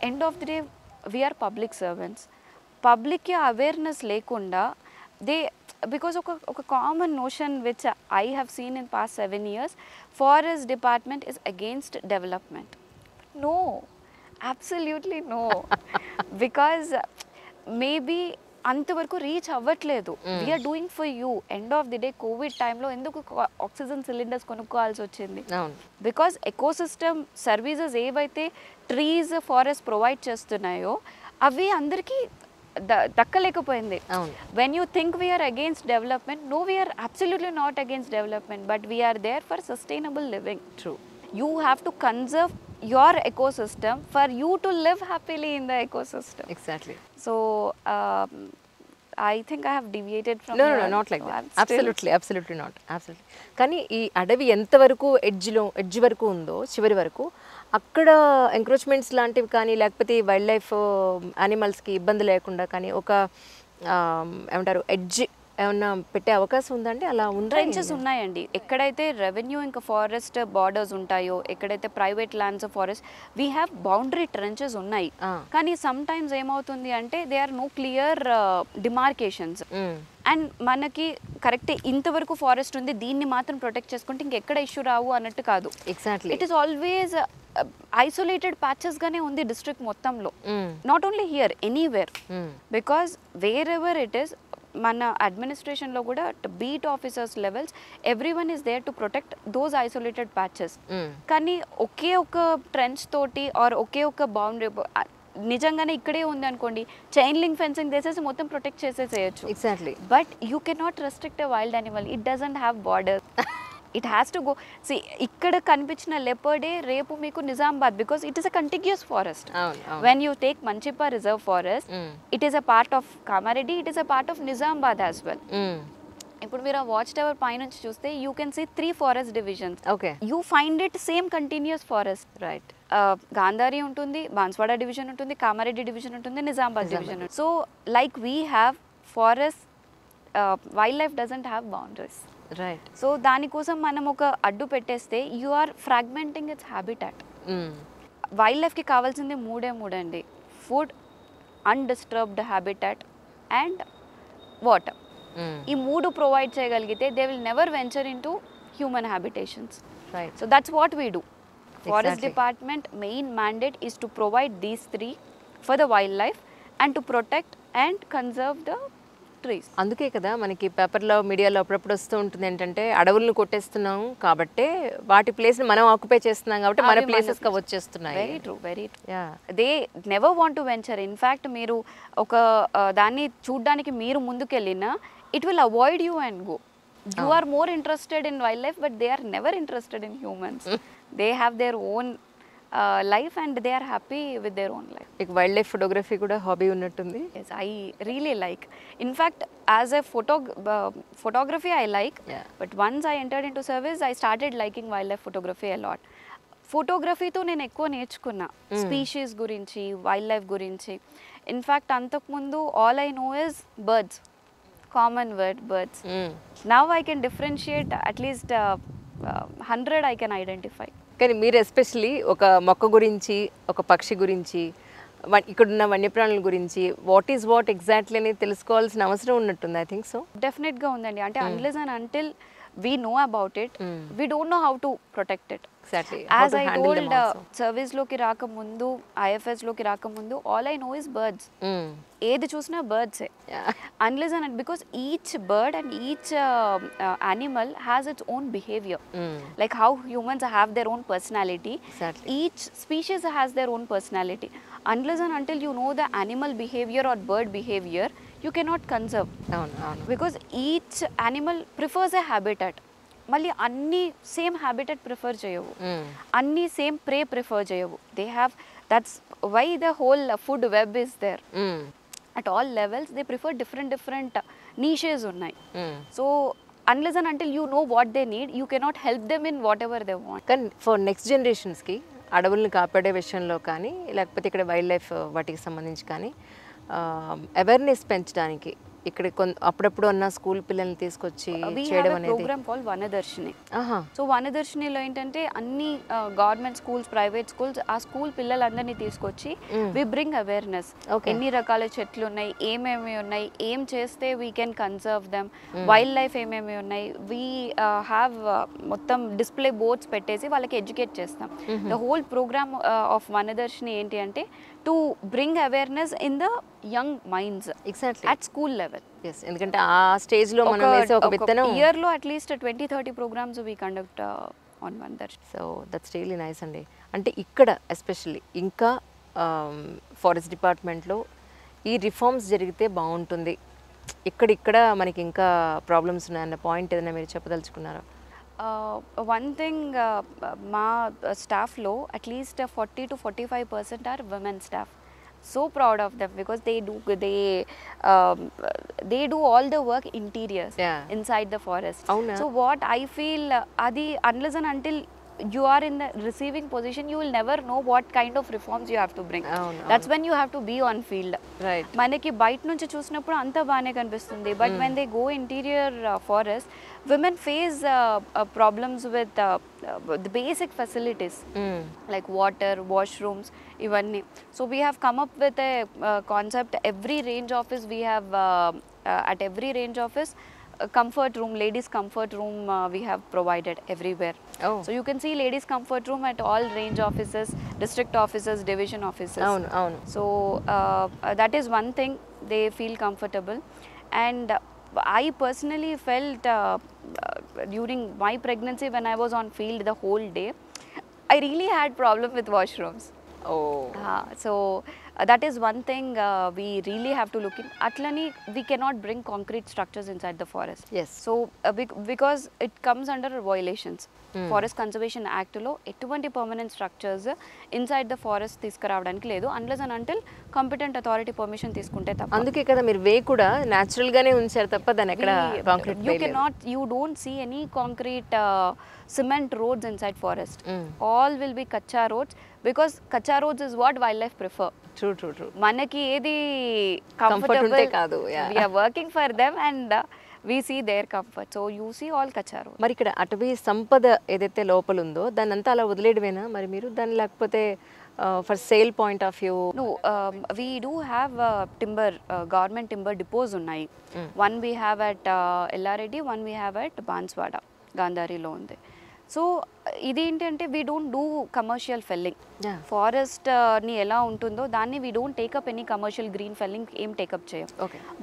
Speaker 2: end of the day we are public servants. Public ki awareness lekunda they, because of a common notion which I have seen in past 7 years, forest department is against development. No, absolutely no. Because maybe అంతవరకు reach అవ్వట్లేదు. We're doing for you. End of the day Covid టైంలో ఎందుకు oxygen cylinders కొనుక్కోవాల్సి వచ్చింది? Because ecosystem services ఏవైతే trees, forest provide చేస్తున్నాయో అవి అందరికీ దక్కలేకపోయింది. When you think we are against development, no, we are absolutely not against development, but we are there for sustainable living.
Speaker 1: True.
Speaker 2: You have to conserve your ecosystem for you to live happily in the ecosystem.
Speaker 1: Exactly.
Speaker 2: So I think I have deviated from
Speaker 1: no, not like that. Absolutely not. Absolutely. కానీ ఈ అడవి ఎంతవరకు edge వరకు ఉందో చివరి వరకు అక్కడ encroachments లాంటివి కానీ లేకపోతే వైల్డ్ లైఫ్ యానిమల్స్కి ఇబ్బంది లేకుండా కానీ ఒక ఏమంటారు ఎడ్జ్ ఏమన్నా పెట్టే అవకాశం ఉందండి? అలా ఉందా?
Speaker 2: ట్రెంచెస్ ఉన్నాయండి. ఎక్కడైతే రెవెన్యూ ఇంకా ఫారెస్ట్ బార్డర్స్ ఉంటాయో, ఎక్కడైతే private lands forest, we have boundary trenches ఉన్నాయి. కానీ సమ్ టైమ్స్ ఏమవుతుంది అంటే they are no clear demarcations. And మనకి కరెక్ట్ ఇంతవరకు ఫారెస్ట్ ఉంది, దీన్ని మాత్రం ప్రొటెక్ట్ చేసుకుంటే ఇంకెక్కడ ఇష్యూ రావు అన్నట్టు కాదు.
Speaker 1: Exactly.
Speaker 2: It is always isolated patches గానే ఉంది డిస్ట్రిక్ట్ మొత్తంలో. Not only here, anywhere. Because wherever it is, మన అడ్మినిస్ట్రేషన్లో కూడా beat officers levels everyone is there to protect those isolated patches. కానీ ఒకే ఒక ట్రెంచ్ తోటి ఆర్ ఒకే ఒక బౌండరీ నిజంగానే ఇక్కడే ఉంది అనుకోండి, చైన్ లింక్ ఫెన్సింగ్ చేసేసి మొత్తం ప్రొటెక్ట్ చేసేసేయచ్చు.
Speaker 1: Exactly.
Speaker 2: But you cannot restrict a wild animal. It doesn't have border. It has to go. See ఇక్కడ కనిపించిన లెపర్డే రేపు మీకు Nizamabad, because it is a contiguous forest. When you take Manchippa reserve forest, it is a part of Kamareddy, it is a part of Nizamabad as well. ఇప్పుడు మీరు ఆ watch tower పైనుంచి చూస్తే you can see 3 forest divisions.
Speaker 1: Okay,
Speaker 2: you find it same continuous forest.
Speaker 1: Right.
Speaker 2: Gandhari ఉంటుంది, Banswada division ఉంటుంది, Kamareddy division ఉంటుంది, Nizamabad division. So like we have forest, wildlife doesn't have boundaries.
Speaker 1: Right.
Speaker 2: So దానికోసం మనం ఒక అడ్డు పెట్టేస్తే you are fragmenting its habitat. Wild లైఫ్కి కావాల్సింది మూడే అండి: food, undisturbed habitat and water. ఈ 3 ప్రొవైడ్ చేయగలిగితే they will never venture into human habitations.
Speaker 1: Right.
Speaker 2: So that's what we do. Forest Department main mandate is to provide these 3 for the wildlife and to protect and conserve the trees.
Speaker 1: అందుకే కదా మనకి పేపర్లో మీడియాలో అప్పుడప్పుడు వస్తూ ఉంటుంది ఏంటంటే అడవులను కొట్టేస్తున్నాం కాబట్టి వాటి ప్లేస్ని మనం ఆక్యుపై చేస్తున్నాం కాబట్టి మన ప్లేసెస్కి వచ్చేస్తున్నాయి.
Speaker 2: Very true, very true. They never want to venture. In fact మీరు ఒక దాన్ని చూడ్డానికి మీరు ముందుకెళ్ళినా it will avoid you and go. You are more interested in wildlife, but they are never interested in humans. They have their own life and they are happy with their own life.
Speaker 1: మీకు wild life photography కూడా hobby ఉన్నట్టుంది.
Speaker 2: Yes, I really like. In fact, as a photography I like, but once I entered into service, I started liking wildlife photography a lot. ఫోటోగ్రఫీతో నేను ఎక్కువ నేర్చుకున్నా species గురించి, wild life గురించి. In fact అంతకుముందు all I know is birds, common word birds. Now I can differentiate at least 100 I can identify.
Speaker 1: కానీ మీరు especially ఒక మొక్క గురించి, ఒక పక్షి గురించి, ఇక్కడున్న వన్యప్రాణుల గురించి వాట్ ఈస్ వాట్ ఎగ్జాక్ట్లీ అని తెలుసుకోవాల్సిన అవసరం ఉన్నట్టుంది. I think so.
Speaker 2: డెఫినెట్గా ఉందండి. అంటే unless and until we know about it, we don't know how to protect it.
Speaker 1: Exactly.
Speaker 2: As I told, service లోకి రాకముందు, IFS లోకి రాకముందు, all I know is birds. ఏది చూసినా birds. Unless and because each bird and each animal has its own behavior. Like how humans have their own personality, each species has their own personality. Unless and until you know the animal behavior or bird behavior, you cannot conserve. Because each animal prefers a habitat. మళ్ళీ అన్ని same habitat prefer చేయవు, అన్ని same prey prefer చేయవు. They have, that's why the whole food web is there. At all levels they prefer different niches ఉన్నాయి. So unless and until you know what they need, you cannot help them in whatever they want.
Speaker 1: కానీ for next జనరేషన్స్కి అడవులను కాపాడే విషయంలో కానీ, లేకపోతే ఇక్కడ wild life వాటికి సంబంధించి కానీ అవేర్నెస్ పెంచడానికి ఇక్కడ అప్పుడప్పుడు అన్న స్కూల్ పిల్లల్ని తీసుకొచ్చి చేయడం అనేది
Speaker 2: ప్రోగ్రామ్ కాల్ వనదర్శిని. సో వనదర్శినిలో ఏంటంటే అన్ని గవర్నమెంట్ స్కూల్స్, ప్రైవేట్ స్కూల్స్, ఆ స్కూల్ పిల్లలందరినీ తీసుకొచ్చి వి బ్రింగ్ అవేర్నెస్. ఎన్ని రకాల చెట్లు ఉన్నాయి, ఏమేమి ఉన్నాయి, ఏం చేస్తే we can conserve them, wild life ఏమేమి ఉన్నాయి, వీ హ్యావ్ మొత్తం డిస్ప్లే బోర్డ్స్ పెట్టేసి వాళ్ళకి ఎడ్యుకేట్ చేస్తాం. ద హోల్ ప్రోగ్రామ్ ఆఫ్ వనదర్శిని ఏంటి అంటే to bring awareness in the young minds.
Speaker 1: Exactly
Speaker 2: at school level.
Speaker 1: ఎందుకంటే ఆ స్టేజ్ లో మనం వేసే ఒక విత్తనం
Speaker 2: ఇయర్ లో at least 20-30 programs we conduct on Vanadarshini.
Speaker 1: So that's really nice అండి. అంటే ఇక్కడ ఎస్పెషల్లీ ఇంకా ఫారెస్ట్ డిపార్ట్మెంట్లో ఈ రిఫార్మ్స్ జరిగితే బాగుంటుంది, ఇక్కడ మనకి ఇంకా ప్రాబ్లమ్స్ ఉన్నాయన్న పాయింట్ ఏదైనా మీరు చెప్పదలుచుకున్నారా?
Speaker 2: వన్ థింగ్, మా స్టాఫ్లో at least 40-45% are women staff. So proud of them because they do all the work interiors inside the forest. So what I feel, adi unless and until you are in the receiving position, you will never know what kind of reforms you have to bring. That's when you have to be on field.
Speaker 1: Right.
Speaker 2: మనకి బయట నుంచి చూసినప్పుడు అంతా బాగానే కనిపిస్తుంది, but when they go interior forest, women face problems with the basic facilities like water, washrooms, ivanni. So we have come up with a concept. Every range office we have at every range office comfort room, ladies comfort room we have provided everywhere. So you can see ladies comfort room at all range offices, district offices, division offices. So that is one thing, they feel comfortable. And I personally felt during my pregnancy when I was on field the whole day, I really had problem with washrooms. So that is one thing we really have to look in. Atlani, we cannot bring concrete structures inside the forest.
Speaker 1: Yes.
Speaker 2: So because it comes under violations. Forest Conservation Act లో ఎటువంటి permanent structures inside the forest తీసుకురావడానికి లేదు unless and until competent authority permission తీసుకుంటే తప్ప.
Speaker 1: అందుకే కదా మీరు వే కూడా న్యాచురల్ గానే ఉంచారు తప్ప దాని ఎక్కడ concrete
Speaker 2: you don't see any concrete cement roads inside forest. All will be kacha roads because kacha roads is what wildlife prefer.
Speaker 1: True.
Speaker 2: మనకి ఏది
Speaker 1: Comfort ఉంటే కాదు,
Speaker 2: we are working for them and we see their comfort. So you see all kacha roads.
Speaker 1: మరి ఇక్కడ అటవీ సంపద ఏదైతే లోపల ఉందో దాన్ని అంతా అలా వదిలేయడమేనా మరి మీరు దాన్ని లేకపోతే for sale point of view?
Speaker 2: No, we do have timber, government timber depots ఉన్నాయి. One we have at Ellareddy, one we have at Banswada, Gandhariలో ఉంది. సో ఇది ఏంటంటే we don't do commercial felling. Forest ని ఎలా ఉంటుందో దాన్ని we don't take up any commercial green felling ఏం టేకప్ చేయం.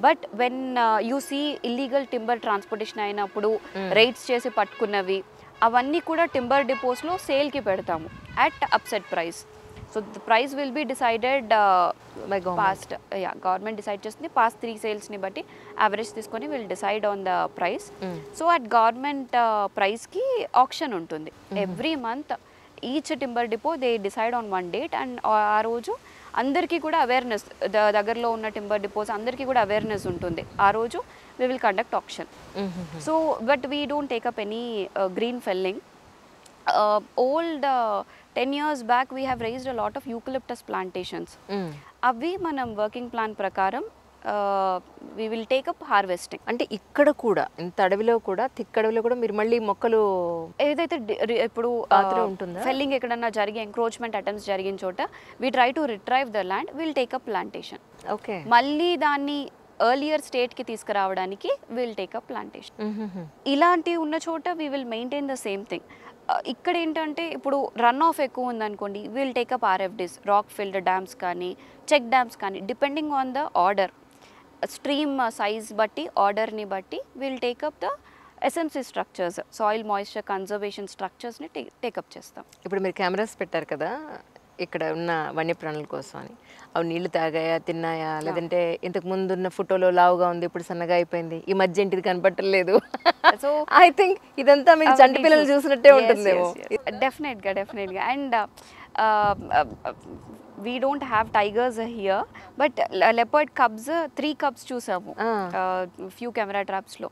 Speaker 2: But when you see illegal timber transportation అయినప్పుడు రైడ్స్ చేసి పట్టుకున్నవి అవన్నీ కూడా టింబర్ డిపోస్లో సేల్కి పెడతాము at upset price. So the price will be decided
Speaker 1: by government.
Speaker 2: Government decide chestuni past 3 sales ni batti average తీసుకొని will decide on the price. So at government price ki auction ఉంటుంది. Every month each timber depot they decide on one date and ఆ రోజు అందరికీ కూడా awareness దగ్గరలో ఉన్న timber depots అందరికీ కూడా అవేర్నెస్ ఉంటుంది. ఆ రోజు we will conduct auction. So but we don't take up any green felling. Old 10 years back we have raised a lot of eucalyptus plantations. అవి మనం వర్కింగ్ ప్లాన్ ప్రకారం we will take up harvesting.
Speaker 1: అంటే ఇక్కడ కూడా ఇంత అడవిలో కూడా తిక్కడవిలో కూడా మీరు మళ్ళీ మొక్కలు
Speaker 2: ఏదైతే ఇప్పుడు ఫెల్లింగ్ ఎక్కడన్నా జరిగి ఎంక్రోచ్మెంట్ అటెంప్ట్స్ జరిగిన చోట we try to retrieve the land, we'll take up plantation.
Speaker 1: Okay,
Speaker 2: మళ్ళీ దాన్ని ఎర్లియర్ స్టేట్కి తీసుకురావడానికి విల్ టేక్ అప్ ప్లాంటేషన్. ఇలాంటివి ఉన్న చోట we will maintain the same thing. ఇక్కడ ఏంటంటే ఇప్పుడు రన్ ఆఫ్ ఎక్కువ ఉందనుకోండి will take up RFDs, rock filled dams కానీ చెక్ డ్యామ్స్ కానీ depending on the order, stream size బట్టి ఆర్డర్ని బట్టి will take up the SMC structures, soil moisture conservation స్ట్రక్చర్స్ని టేకప్ చేస్తాం.
Speaker 1: ఇప్పుడు మీరు కెమెరాస్ పెట్టారు కదా ఇక్కడ ఉన్న వన్యప్రాణుల కోసం అని, అవి నీళ్లు తాగాయా, తిన్నాయా, లేదంటే ఇంతకు ముందు ఉన్న ఫోటోలో లావుగా ఉంది ఇప్పుడు సన్నగా అయిపోయింది, ఈ మధ్య ఇంటిది కనపట్టలేదు, సో ఐ థింక్ ఇదంతా మీకు చంటి పిల్లలు చూసినట్టే ఉంటుందేమో.
Speaker 2: డెఫినెట్గా and we don't have tigers here but leopard cubs 3 cubs చూసాము few camera traps లో.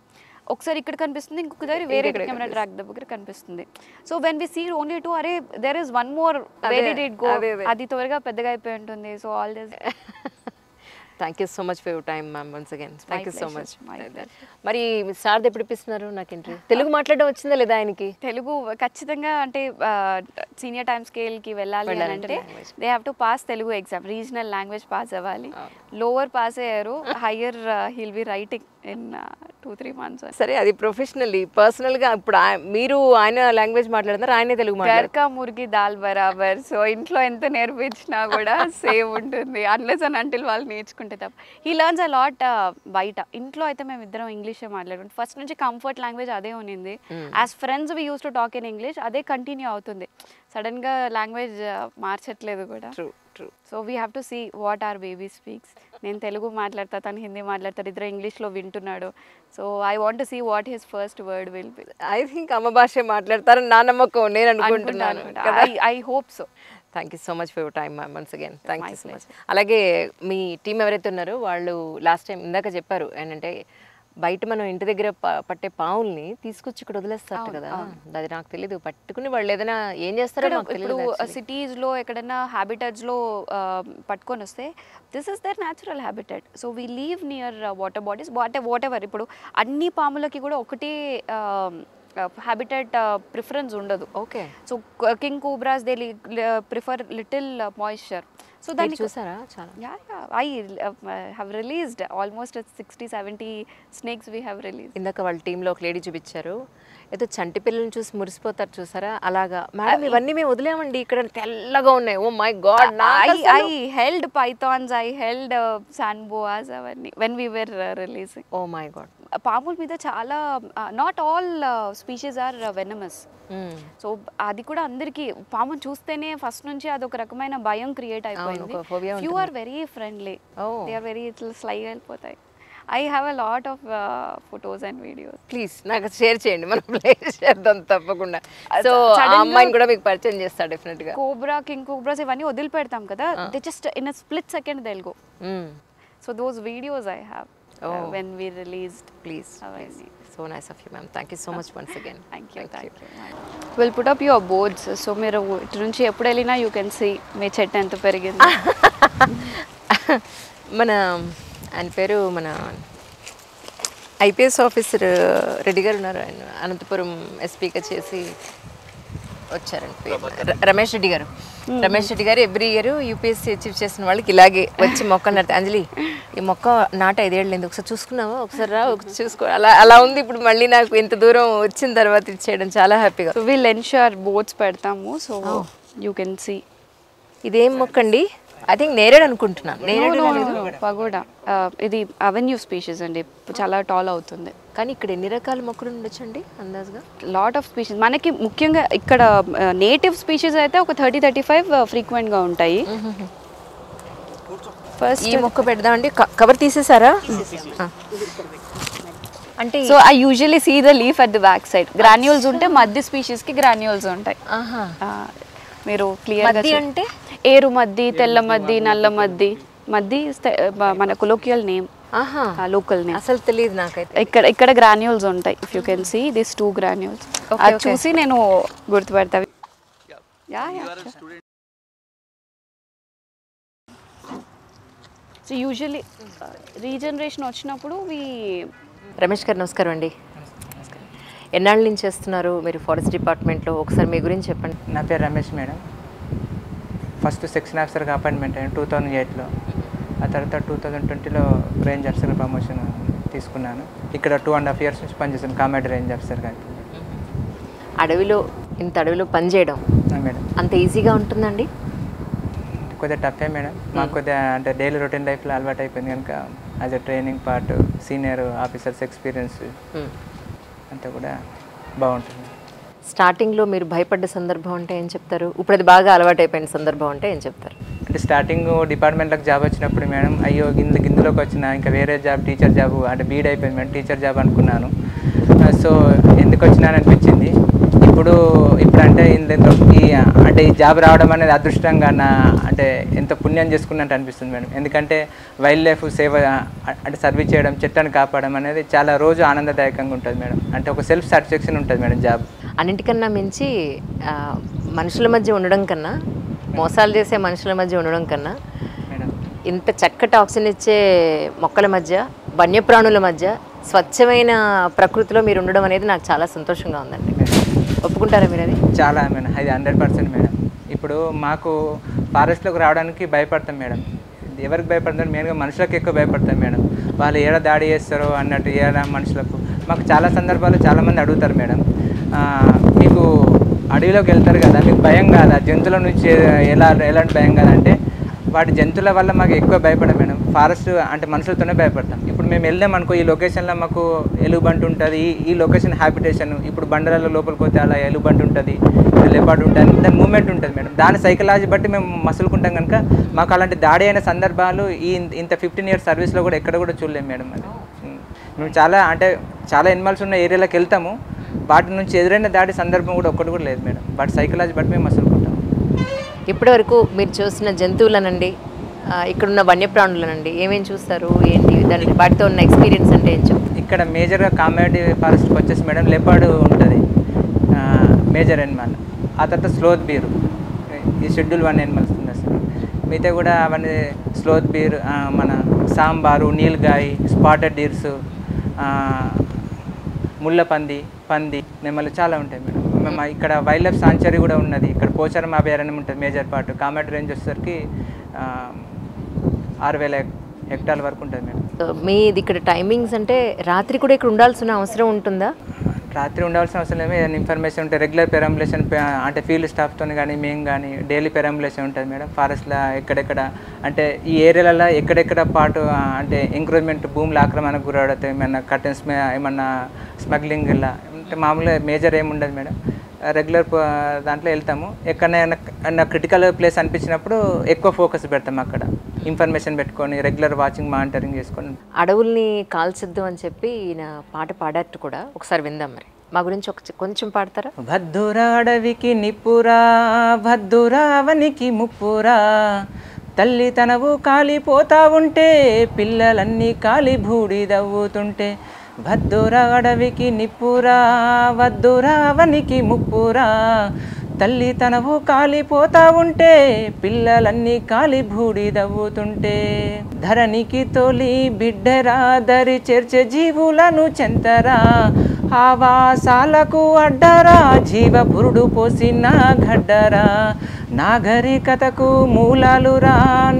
Speaker 2: ఒకసారి ఇక్కడ కనిపిస్తుంది, ఇంకొక దగ్గర వేరే కెమెరా ట్రాక్ దగ్గర కనిపిస్తుంది. So when we see only 2 అరే there is one more, where did it go, అది త్వరగా పెద్దగా అయిపోయి ఉంటుంది. So all this.
Speaker 1: Thank you so much for your time ma'am once again. Thank you so much. మరి sir ఎప్పుడు ఇప్పిస్తున్నారు నాకు ఇంటర్వ్యూ? తెలుగు మాట్లాడడం వచ్చిందా లేదా ఆయనకి?
Speaker 2: తెలుగు ఖచ్చితంగా, అంటే సీనియర్ టైమ్ స్కేల్కి వెళ్ళాలి అని అంటే they have to pass Telugu exam, regional language pass అవ్వాలి. లోవర్ పాస్ అయ్యారు, higher he'll be writing in 2-3 months.
Speaker 1: సరే, అది ప్రొఫెషనల్లీ పర్సనల్గా ఇప్పుడు మీరు ఆయన లాంగ్వేజ్ మాట్లాడుతున్నారు, ఆయనే తెలుగు మాట్లాడారు.
Speaker 2: గర్కా ముర్గి దాల్ బరాబర్. సో ఇంట్లో ఎంత నేర్పించినా కూడా సేమ్ ఉంటుంది అన్లెస్ అండ్ అంటిల్ వాళ్ళు నేర్చుకుంటే తప్ప. హీ లర్న్స్ అ లాట్ బయట. ఇంట్లో అయితే మేము ఇద్దరం ఇంగ్లీషే మాట్లాడుకుంటాం. ఫస్ట్ నుంచి కంఫర్ట్ లాంగ్వేజ్ అదే ఉన్నింది. As friends we use to talk in English, అదే కంటిన్యూ అవుతుంది. సడన్గా లాంగ్వేజ్ మార్చట్లేదు కూడా. So we have to see what are baby speaks. నేను తెలుగు మాట్లాడతా, తను హిందీ మాట్లాడతారు, ఇద్దరు ఇంగ్లీష్లో వింటున్నాడు. So I want to see what his first word will be.
Speaker 1: I think అమ్మ భాష మాట్లాడతారని నా నమ్మకం, నేను అనుకుంటున్నాను.
Speaker 2: I hope so.
Speaker 1: Thank you so much for your time ma'am once again. Thank you so much. అలాగే మీ టీం ఎవరైతే ఉన్నారో వాళ్ళు లాస్ట్ టైం ఇందాక చెప్పారు ఏంటంటే బయట మనం ఇంటి దగ్గర పట్టే పావుల్ని తీసుకొచ్చి ఇక్కడ వదిలేస్తారు కదా, అది నాకు తెలీదు. పట్టుకుని వాళ్ళు ఏదైనా ఏం చేస్తారో నాకు తెలియదు.
Speaker 2: ఇప్పుడు సిటీస్లో ఎక్కడైనా హ్యాబిటేట్స్లో పట్టుకొని వస్తే this is their natural habitat. So we live near water bodies, whatever. ఇప్పుడు అన్ని పాములకి కూడా ఒకటే హ్యాబిటేట్ ప్రిఫరెన్స్ ఉండదు.
Speaker 1: Okay.
Speaker 2: So king cobras they prefer little moisture. So దాన్ని
Speaker 1: చూసారా చాలా?
Speaker 2: I have released almost 60-70 snakes we have release.
Speaker 1: ఇందాక వాళ్ళ టీంలో ఒక లేడీ చూపించారు, ఏదో చంటి పిల్లల్ని చూసి మురిసిపోతారు చూసారా, అలాగా. మేడం ఇవన్నీ మేము వదిలేమండి, ఇక్కడ తెల్లగా ఉన్నాయి. Oh my god.
Speaker 2: I held pythons, I held sand boas అవన్నీ when we were releasing.
Speaker 1: Oh my god.
Speaker 2: పాముల మీద చాలా not all species are venomous. So అది కూడా అందరికీ పాము చూస్తేనే ఫస్ట్ నుంచి అదొక రకమైన భయం క్రియేట్ అయిపోయింది. You are very friendly, they are very ఇట్లా స్లై అయిపోతాయి. I have a lot of photos and videos.
Speaker 1: Please నాకు షేర్ చేయండి, మనం ప్లే చేద్దాం తప్పకుండా. సో ఆ అమ్మాయిని కూడా మీకు పరిచయం చేస్తా డెఫినెట్ గా.
Speaker 2: కోబ్రా, కింగ్ కోబ్రాస్ ఇవన్నీ వదిలిపెడతాం కదా, they just in a split second they will go. So those videos I have when we released.
Speaker 1: Please. So nice of you, ma'am. Thank you so much once again.
Speaker 2: Thank you. We'll put up your boards, so మీరు ఇటు నుంచి ఎప్పుడు వెళ్ళినా you can see me చెట్టు ఎంత పెరిగింది.
Speaker 1: మన ఆయన పేరు మన ఐపీఎస్ ఆఫీసర్ రెడ్డి గారు ఉన్నారు, ఆయన అనంతపురం ఎస్పీగా చేసి వచ్చారండి, రమేష్ రెడ్డి గారు. రమేష్ రెడ్డి గారు ఎవ్రీ ఇయర్ యూపీఎస్సీ అచీవ్ చేసిన వాళ్ళకి ఇలాగే వచ్చి మొక్క నాటి, అంజలి ఈ మొక్క నాట 5 ఏళ్ళైంది, ఒకసారి చూసుకున్నావా, ఒకసారి రా చూసుకో, అలా అలా ఉంది. ఇప్పుడు మళ్ళీ నాకు ఇంత దూరం వచ్చిన తర్వాత ఇది చేయడం చాలా హ్యాపీగా.
Speaker 2: సో వీల్ ఎన్ష్యూర్ బోర్డ్స్ పెడతాము, సో యూ కెన్ సీ.
Speaker 1: ఇదేం మొక్క అండి? ఐ థింక్ నేరేడు అనుకుంటున్నాను.
Speaker 2: పగోడా ఇది అవెన్యూ స్పీషీస్ అండి, చాలా టాల్ అవుతుంది.
Speaker 1: కానీ ఇక్కడ ఎన్ని రకాల మొక్కలు ఉండొచ్చండి అందాజుగా?
Speaker 2: లాట్ ఆఫ్ స్పీషీస్ మనకి ముఖ్యంగా ఇక్కడ నేటివ్ స్పీషీస్ అయితే ఒక 30-35 ఫ్రీక్వెంట్గా ఉంటాయి.
Speaker 1: ఫస్ట్ ఈ మొక్క పెడదామండి. కవర్ తీసేసారా?
Speaker 2: అంటే so I usually see the leaf at the back side. Granules ఉంటే మధ్య స్పీషీస్కి గ్రాన్యూల్స్ ఉంటాయి. మీరు క్లియర్గా
Speaker 1: అంటే
Speaker 2: ఏరు మద్ది, తెల్ల మద్ది, నల్ల మద్ది. మద్ది మన కొలోకియల్ నేమ్, లోకల్ నేమ్.
Speaker 1: అసలు తెలియదు నాకైతే.
Speaker 2: ఇక్కడ గ్రాన్యూల్స్ ఉంటాయి. If you can see this 2 granules. అది చూసి నేను గుర్తుపడతా. సో యూజువల్లీ రీజనరేషన్ వచ్చినప్పుడు
Speaker 1: రమేష్ గారు నమస్కారం అండి. ఎన్నాళ్ళ నుంచి చేస్తున్నారు మీరు ఫారెస్ట్ డిపార్ట్మెంట్లో? ఒకసారి మీ గురించి చెప్పండి.
Speaker 3: నా పేరు రమేష్ మేడం. ఫస్ట్ సెక్షన్ ఆఫీసర్గా అపాయింట్మెంట్ అయ్యాను 2008లో. ఆ తర్వాత 2020లో రేంజ్ ఆఫీసర్గా ప్రమోషన్ తీసుకున్నాను. ఇక్కడ 2.5 years నుంచి పనిచేస్తాను కామెడీ రేంజ్ ఆఫీసర్గా.
Speaker 1: అడవిలో ఇంత అడవిలో పనిచేయడం
Speaker 3: మేడం
Speaker 1: అంత ఈజీగా ఉంటుందండి?
Speaker 3: కొద్దిగా టఫే మేడం. మాకు కొద్దిగా అంటే డైలీ రొటీన్ లైఫ్లో అలవాటు అయిపోయింది కనుక as a training part, senior officers experience అంతా కూడా బాగుంటుంది.
Speaker 1: స్టార్టింగ్లో మీరు భయపడ్డ సందర్భం అంటే ఏం చెప్తారు? ఇప్పుడు అది బాగా అలవాటు అయిపోయిన సందర్భం అంటే ఏం చెప్తారు?
Speaker 3: అంటే స్టార్టింగ్ డిపార్ట్మెంట్లోకి జాబ్ వచ్చినప్పుడు మేడం అయ్యో ఇందులోకి వచ్చిన ఇంకా వేరే జాబ్ టీచర్ జాబ్ అంటే బీడ్ అయిపోయింది మేడం, టీచర్ జాబ్ అనుకున్నాను. సో ఎందుకు వచ్చినాను అనిపించింది. ఇప్పుడు అంటే ఇందులోకి అంటే ఈ జాబ్ రావడం అనేది అదృష్టంగా అంటే ఎంత పుణ్యం చేసుకున్నట్టు అనిపిస్తుంది మేడం. ఎందుకంటే వైల్డ్ లైఫ్ సేవ అంటే సర్వీస్ చేయడం, చెట్లను కాపాడడం అనేది చాలా రోజు ఆనందదాయకంగా ఉంటుంది మేడం. అంటే ఒక సెల్ఫ్ సాటిస్ఫాక్షన్ ఉంటుంది మేడం జాబ్.
Speaker 1: అన్నింటికన్నా మించి మనుషుల మధ్య ఉండడం కన్నా, మోసాలు చేసే మనుషుల మధ్య ఉండడం కన్నా, ఇంత చక్కటి ఆక్సిజన్ ఇచ్చే మొక్కల మధ్య, వన్యప్రాణుల మధ్య, స్వచ్ఛమైన ప్రకృతిలో మీరు ఉండడం అనేది నాకు చాలా సంతోషంగా ఉందండి. ఒప్పుకుంటారా మీరు? అది
Speaker 3: చాలా మేడం, అది 100% మేడం. ఇప్పుడు మాకు ఫారెస్ట్లోకి రావడానికి భయపడతాం మేడం. ఎవరికి భయపడతాం? మెయిన్గా మనుషులకు ఎక్కువ భయపడతాం మేడం. వాళ్ళు ఏడ దాడి చేస్తారో అన్నట్టు ఏడ మనుషులకు. మాకు చాలా సందర్భాలు చాలామంది అడుగుతారు మేడం, మీకు అడవిలోకి వెళ్తారు కదా, మీకు భయం కాదా? జంతువుల నుంచి ఎలాంటి భయం కాదంటే, వాటి జంతువుల వల్ల మాకు ఎక్కువ భయపడం మేడం. ఫారెస్ట్ అంటే మనుషులతోనే భయపడతాం. ఇప్పుడు మేము వెళ్దాం అనుకో, ఈ లొకేషన్లో మాకు ఎలుగుబంటి ఉంటుంది, ఈ లొకేషన్ హ్యాబిటేషన్. ఇప్పుడు బండలలో లోపలికి పోతే అలా ఎలుగుబంటి ఉంటుంది, లేపాడు ఉంటుంది, దాని మూమెంట్ ఉంటుంది మేడం. దాని సైకలాజీ బట్టి మేము మసులుకుంటాం కనుక మాకు అలాంటి దాడి అయిన సందర్భాలు ఇంత 15 years సర్వీస్లో కూడా ఎక్కడ కూడా చూడలేము మేడం. అది మేము చాలా ఎనిమల్స్ ఉన్న ఏరియాలోకి వెళ్తాము, వాటి నుంచి ఎదురైన దాడి సందర్భం కూడా ఒక్కటి కూడా లేదు మేడం. వాటి సైకలాజీ బట్టి మేము మసులుకుంటాం.
Speaker 1: ఇప్పటివరకు మీరు చూసిన జంతువులనండి, ఇక్కడున్న వన్యప్రాణులనండి, ఏమేమి చూస్తారు, ఏంటి దాని వాటితో ఉన్న ఎక్స్పీరియన్స్ అంటే ఏం చెప్తారు?
Speaker 3: ఇక్కడ మేజర్గా కామెడీ ఫారెస్ట్కి వచ్చేసి మేడం లెపర్డ్ ఉంటుంది, మేజర్ ఎనిమల్. ఆ తర్వాత స్లోత్ బీరు, ఈ షెడ్యూల్ 1 ఎనిమల్స్ ఉంది అసలు. మిగతా కూడా అవన్నీ స్లోత్ బీర్, మన సాంబారు, నీల్గాయి, స్పాటెడ్ డీర్స్, ముళ్ళపంది, పంది, నెమ్మలు చాలా ఉంటాయి మేడం. మేము ఇక్కడ వైల్డ్ లైఫ్ సాంచురీ కూడా ఉన్నది. ఇక్కడ పోచారం అభయారణ్యం ఉంటుంది మేజర్ పార్ట్. కామెడీ రేంజ్ వచ్చేసరికి 6,000 hectares వరకు ఉంటుంది మేడం.
Speaker 1: మీది ఇక్కడ టైమింగ్స్ అంటే రాత్రి కూడా ఇక్కడ ఉండాల్సిన అవసరం ఉంటుందా?
Speaker 3: రాత్రి ఉండవలసిన అవసరం లేదు. ఏదైనా ఇన్ఫర్మేషన్ ఉంటే రెగ్యులర్ పెరాంబులేషన్ అంటే ఫీల్డ్ స్టాఫ్తో కానీ మేము కానీ డైలీ పెరాంబులేషన్ ఉంటుంది మేడం. ఫారెస్ట్లో ఎక్కడెక్కడ అంటే ఈ ఏరియాలలో ఎక్కడెక్కడ పాటు అంటే ఎంక్రోచ్మెంట్ భూముల ఆక్రమణకు గురవుతాయి, ఏమన్నా కర్టెన్స్ ఏమన్నా స్మగ్లింగ్ ఇలా అంటే మామూలుగా మేజర్ ఏమి ఉండదు మేడం. రెగ్యులర్ దాంట్లో వెళ్తాము. ఎక్కడైనా క్రిటికల్ ప్లేస్ అనిపించినప్పుడు ఎక్కువ ఫోకస్ పెడతాము. అక్కడ ఇన్ఫర్మేషన్ పెట్టుకొని రెగ్యులర్ వాచింగ్ మానిటరింగ్ చేసుకొని.
Speaker 1: అడవుల్ని కాల్చొద్దు అని చెప్పి ఈయన పాట పాడట్టు కూడా ఒకసారి విందాం. మరి మా గురించి కొంచెం పాడతారా?
Speaker 3: భద్దురా అడవికి నిప్పురా, భద్దురా అవనికి ముప్పురా, తల్లి తనవు కాలిపోతా ఉంటే పిల్లలన్నీ కాలి బూడిదవ్వుతుంటే, భద్దురా అడవికి నిప్పురా, వద్దురా అవనికి ముప్పురా, తల్లి తనవు కాలిపోతా ఉంటే పిల్లలన్నీ కాలి బూడిదవ్వుతుంటే, ధరణికి తొలి బిడ్డరా దరి చేర్చే జీవులను చెంతరా, ఆవాసాలకు అడ్డరా జీవ పురుడు పోసిన గడ్డరా, నాగరికతకు మూలాలురా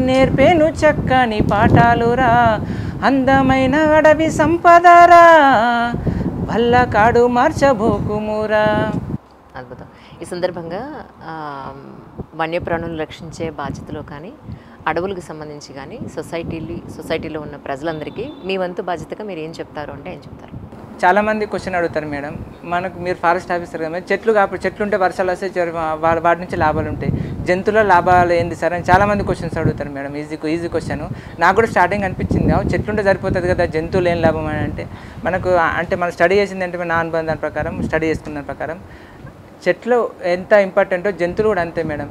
Speaker 3: నేర్పేను చక్కని పాఠాలురా, అందమైన అడవి సంపదరా వల్లకాడు మార్చబోకుమురా.
Speaker 1: అద్భుతం. ఈ సందర్భంగా వన్యప్రాణులను రక్షించే బాధ్యతలో కానీ అడవులకు సంబంధించి కానీ సొసైటీలో ఉన్న ప్రజలందరికీ మీ వంతు బాధ్యతగా మీరు ఏం చెప్తారు అంటే ఏం చెప్తారు?
Speaker 3: చాలామంది క్వశ్చన్ అడుగుతారు మేడం, మనకు మీరు ఫారెస్ట్ ఆఫీసర్ కదా, చెట్లు ఉంటే వర్షాలు వస్తే వాటి నుంచి లాభాలు ఉంటాయి, జంతువుల లాభాలు ఏంది సార్ అని చాలామంది క్వశ్చన్స్ అడుగుతారు మేడం. Easy question. నాకు కూడా స్టార్టింగ్ అనిపించింది, చెట్లుంటే సరిపోతుంది కదా, జంతువులు ఏం లాభం అని అంటే మనకు అంటే మనం స్టడీ చేసింది అంటే నా అనుభవం దాని ప్రకారం స్టడీ చేసుకున్న దాని ప్రకారం చెట్లు ఎంత ఇంపార్టెంటో జంతువులు కూడా అంతే మేడం.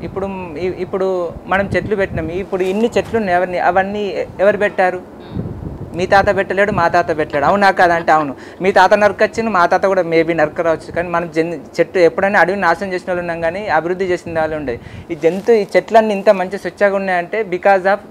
Speaker 3: ఇప్పుడు మనం చెట్లు పెట్టినాం, ఇప్పుడు ఇన్ని చెట్లు ఉన్నాయి, అవన్నీ ఎవరు పెట్టారు? మీ తాత పెట్టలేడు, మా తాత పెట్టలేడు. అవునా కాదంటే అవును. మీ తాత నరకొచ్చింది, మా తాత కూడా మేబీ నరకరావచ్చు. కానీ మనం చెట్టు ఎప్పుడైనా అడవిని నాశనం చేసిన వాళ్ళు ఉన్నాం, కానీ అభివృద్ధి చేసిన వాళ్ళు ఉండే. ఈ చెట్లన్నీ ఇంత మంచి స్వచ్ఛంగా ఉన్నాయంటే బికాజ్ ఆఫ్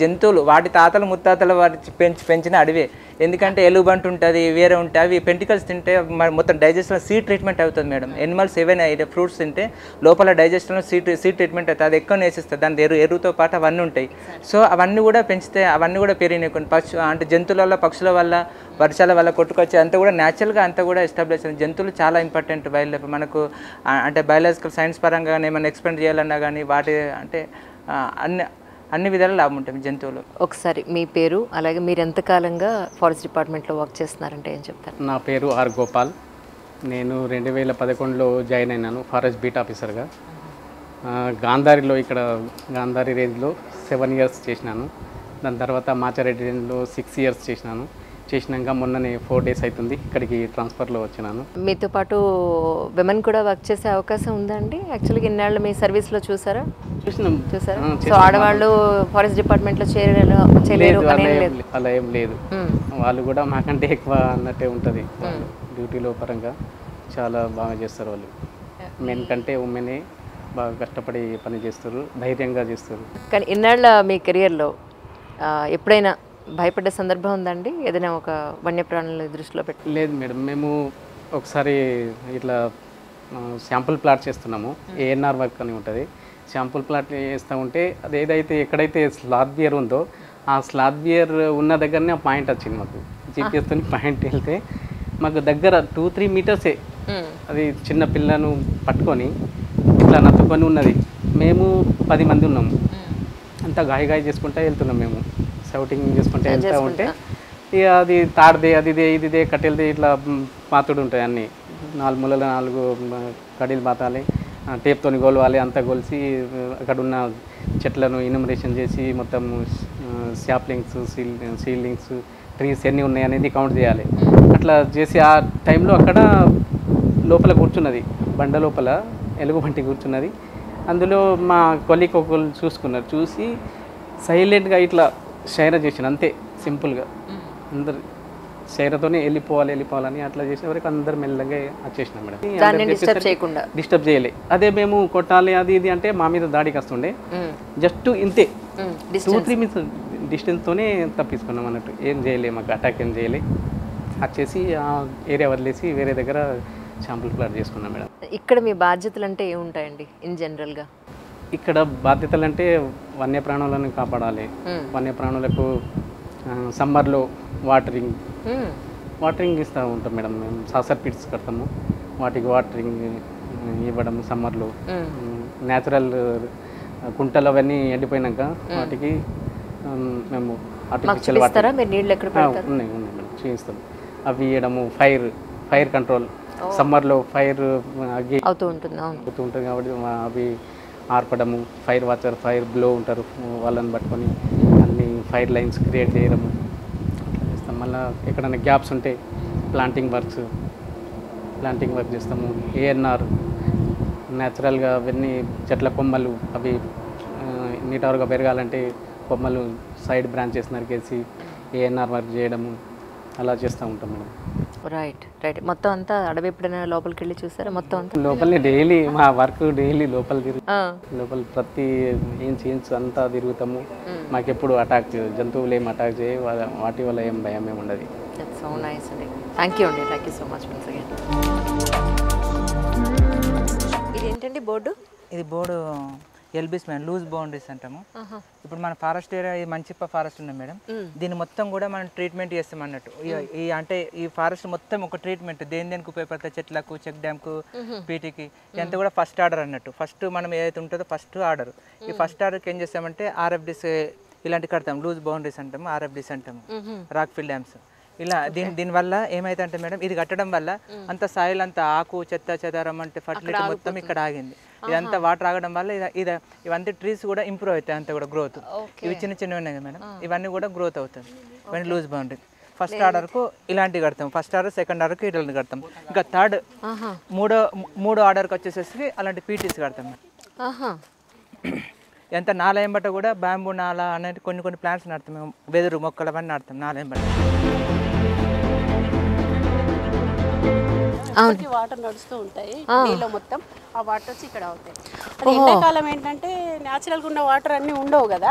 Speaker 3: జంతువులు వాటి తాతలు ముత్తాతలు వాటి పెంచిన అడవే. ఎందుకంటే ఎలుబంటు ఉంటుంది, వేరే ఉంటాయి, అవి పెంటికల్స్ తింటే మొత్తం డైజెస్ట్లో సీడ్ ట్రీట్మెంట్ అవుతుంది మేడం. ఎనిమల్స్ ఏవైనా ఫ్రూట్స్ తింటే లోపల డైజెస్ట్లో సీడ్ ట్రీట్మెంట్ అవుతుంది, అది ఎక్కువ నేసిస్తుంది. దాని ఎరువుతో పాటు అవన్నీ ఉంటాయి. సో అవన్నీ కూడా పెంచితే అవన్నీ కూడా పెరిగినాయి. కొన్ని అంటే జంతువుల వల్ల పక్షుల వల్ల వర్షాల వల్ల కొట్టుకొచ్చి అంతా కూడా న్యాచురల్గా అంతా కూడా ఎస్టాబ్లిష్ అయింది. జంతువులు చాలా ఇంపార్టెంట్ వైల్డ్ లైఫ్ మనకు. అంటే బయాలజికల్ సైన్స్ పరంగా ఏమైనా ఎక్స్ప్లెయిన్ చేయాలన్నా కానీ వాటి అంటే అన్ని విధాల లాభం ఉంటుంది జంతువులు.
Speaker 1: ఒకసారి మీ పేరు, అలాగే మీరు ఎంతకాలంగా ఫారెస్ట్ డిపార్ట్మెంట్లో వర్క్ చేస్తున్నారంటే ఏం చెప్తారు?
Speaker 4: నా పేరు ఆర్ గోపాల్. నేను 2011లో జాయిన్ అయినాను ఫారెస్ట్ బీట్ ఆఫీసర్గా. గాంధారిలో ఇక్కడ గాంధారి రేంజ్లో 7 ఇయర్స్ చేసినాను. దాని తర్వాత మాచారెడ్డి రేంజ్లో 6 ఇయర్స్ చేసినాక మొన్ననే 4 డేస్ అవుతుంది ఇక్కడికి ట్రాన్స్ఫర్లో వచ్చినాను.
Speaker 1: మీతో పాటు విమెన్ కూడా వర్క్ చేసే అవకాశం ఉందండి? యాక్చువల్గా ఇన్నాళ్ళు మీ సర్వీస్లో చూసారా? సో ఆడవాళ్ళు ఫారెస్ట్ డిపార్ట్మెంట్లో చేయలేరు
Speaker 4: అలా ఏం లేదు. వాళ్ళు కూడా మాకంటే ఎక్కువ అన్నట్టే ఉంటుంది. డ్యూటీలో పరంగా చాలా బాగా చేస్తారు వాళ్ళు. మెన్ కంటే ఉమెనే బాగా కష్టపడి పని చేస్తారు, ధైర్యంగా చేస్తారు.
Speaker 1: కానీ ఇన్నాళ్ళ మీ కెరియర్లో ఎప్పుడైనా భయపడ్డ సందర్భం ఉందండి? ఏదైనా ఒక వన్యప్రాణుల దృష్టిలో పెట్టి?
Speaker 4: లేదు మేడం, మేము ఒకసారి ఇట్లా శాంపుల్ ప్లాట్ చేస్తున్నాము. ఏఎన్ఆర్ వర్క్ అని ఉంటుంది. శాంపుల్ ప్లాట్ చేస్తూ ఉంటే అది ఎక్కడైతే స్లాత్ బియర్ ఉందో ఆ స్లాత్ బియర్ ఉన్న దగ్గరనే ఆ పాయింట్ వచ్చింది మాకు. జీపీఎస్తో పాయింట్ వెళ్తే మాకు దగ్గర 2-3 మీటర్సే అది చిన్న పిల్లను పట్టుకొని ఇట్లా నత్తుకొని ఉన్నది. మేము 10 మంది ఉన్నాము. అంతా గాయ చేసుకుంటూ వెళ్తున్నాం. మేము షౌటింగ్ చేసుకుంటే వెళ్తూ ఉంటే ఇక అది తాడదే అదిదే ఇదిదే కట్టెలదే ఇట్లా పాతుడు ఉంటాయి. అన్నీ 4 మూలలు 4 కడీలు పాతాలి, టేప్తో గోలవాలి. అంతా గొలిసి అక్కడ ఉన్న చెట్లను ఇనుమరేషన్ చేసి మొత్తం శాప్లింగ్స్ సీలింగ్స్ ట్రీస్ ఎన్ని ఉన్నాయి అనేది కౌంట్ చేయాలి. అట్లా చేసి ఆ టైంలో అక్కడ లోపల కూర్చున్నది, బండ లోపల ఎలుగుబంటి కూర్చున్నది. అందులో మా కొలీగ్ ఒకరు చూసుకున్నారు. చూసి సైలెంట్గా ఇట్లా షైర చేసిన అంతే, సింపుల్గా. అందరు షైరతోనే వెళ్ళిపోవాలని అట్లా చేసిన వరకు అందరు మెల్లగా వచ్చేసినాం మేడం. డిస్టర్బ్ చేయలే. అదే మేము కొట్టాలి అది ఇది అంటే మా మీద దాడికి వస్తుండే. జస్ట్ ఇంతే 2-3 మీటర్స్ డిస్టెన్స్తోనే తప్పించుకున్నాం అన్నట్టు. ఏం చేయలే, మాకు అటాక్ ఏం చేయలే. వచ్చేసి ఆ ఏరియా వదిలేసి వేరే దగ్గర శాంపుల్ ప్లాట్ చేసుకున్నాం మేడం.
Speaker 1: ఇక్కడ మీ బాధ్యతలు అంటే ఏముంటాయండి ఇన్ జనరల్గా?
Speaker 4: ఇక్కడ బాధ్యతలు అంటే వన్యప్రాణులను కాపాడాలి. వన్యప్రాణులకు సమ్మర్లో వాటరింగ్, వాటరింగ్ ఇస్తూ ఉంటాం మేడం. మేము సాసర్ పిట్స్ కడతాము, వాటికి వాటరింగ్ ఇవ్వడం సమ్మర్లో. న్యాచురల్ కుంటలు అవన్నీ ఎండిపోయినాక వాటికి మేము ఆర్టిఫిషియల్ వాటర్ ఉన్నాయి మేడం, చేయిస్తాం. అవి ఇవ్వడము, ఫైర్ కంట్రోల్. సమ్మర్లో ఫైర్
Speaker 1: అవుతూ ఉంటుంది
Speaker 4: కాబట్టి అవి ఆర్పడము, ఫైర్ వాచర్, ఫైర్ బ్లో ఉంటారు, వాళ్ళని పట్టుకొని అన్ని ఫైర్ లైన్స్ క్రియేట్ చేయడము చేస్తాం. మళ్ళీ ఎక్కడైనా గ్యాప్స్ ఉంటే ప్లాంటింగ్ వర్క్ చేస్తాము. ఏఎన్ఆర్ న్యాచురల్గా అవన్నీ చెట్ల కొమ్మలు అవి నీటారుగా పెరగాలంటే కొమ్మలు సైడ్ బ్రాంచెస్ నరికేసి ఏఎన్ఆర్ వర్క్ చేయడము అలా చేస్తూ ఉంటాం మేడం.
Speaker 1: రైట్. మొత్తం అంతా అడవి ఎప్పుడైనా లోపలికి వెళ్ళి చూసారా? మొత్తం అంతా
Speaker 4: లోపలనే డైలీ మా వర్క్, డైలీ లోపల లోపల ప్రతి ఇంచ్ అంతా తిరుగుతాము. మాకెప్పుడు జంతువులు ఏం అటాక్ చేయ, వాటి వల్ల ఏం భయం ఏమి ఉండదు.
Speaker 1: సో నైస్ అండి. Thank you so much once again. ఇది ఏంటండి బోర్డు?
Speaker 3: ఇది board LBs madam, loose boundaries అంటాము. ఇప్పుడు మన ఫారెస్ట్ ఏరియా, ఈ మంచిప్ప ఫారెస్ట్ ఉంది మేడం, దీన్ని మొత్తం కూడా మనం ట్రీట్మెంట్ చేస్తాం అన్నట్టు. అంటే ఈ ఫారెస్ట్ మొత్తం ఒక ట్రీట్మెంట్ దేనికి ఉపయోగపడతాయి, చెట్లకు, చెక్ డ్యామ్కు, పీటీకి, ఇదంతా కూడా ఫస్ట్ ఆర్డర్ అన్నట్టు. ఫస్ట్ మనం ఏదైతే ఉంటుందో ఫస్ట్ ఆర్డర్, ఈ ఫస్ట్ ఆర్డర్కి ఏం చేస్తామంటే ఆర్ఎఫ్డిస్ ఇలాంటి కడతాం, లూజ్ బౌండరీస్ అంటాము, ఆర్ఎఫ్డిస్ అంటాము, రాక్ ఫిల్ డ్యామ్స్. ఇలా దీనివల్ల ఏమైతే అంటే మేడం, ఇది కట్టడం వల్ల అంత సాయిల్ అంతా ఆకు, చెత్త చెదారం అంటే ఫర్టిలిటీ మొత్తం ఇక్కడ ఆగింది. ఇదంతా వాటర్ ఆగడం వల్ల ఇవంతా ట్రీస్ కూడా ఇంప్రూవ్ అవుతాయి, అంతా కూడా గ్రోత్. ఇవి చిన్నవి ఉన్నాయి కదా మేడం, ఇవన్నీ కూడా గ్రోత్ అవుతుంది ఇవన్నీ లూజ్ బౌండరీ. ఫస్ట్ ఆర్డర్కు ఇలాంటివి కడతాం, ఫస్ట్ ఆర్డర్, సెకండ్ ఆర్డర్కి ఇలాంటి కడతాం. ఇంకా థర్డ్ మూడో ఆర్డర్కి వచ్చేసేసి అలాంటి పీటీస్ కడతాం. ఎంత నాలయం బట్ట కూడా బ్యాంబూ నాల అనేది కొన్ని ప్లాంట్స్ నాటుతాం మేము, వెదురు మొక్కలు అవన్నీ నాటుతాం నాలయం బట్ట.
Speaker 5: వాటర్ నడుస్తూ ఉంటాయి నీళ్ళు మొత్తం, ఆ వాటర్ వచ్చి ఇక్కడ అవుతాయి. అది ఎండాకాలం ఏంటంటే న్యాచురల్ గా ఉన్న వాటర్ అన్ని ఉండవు కదా,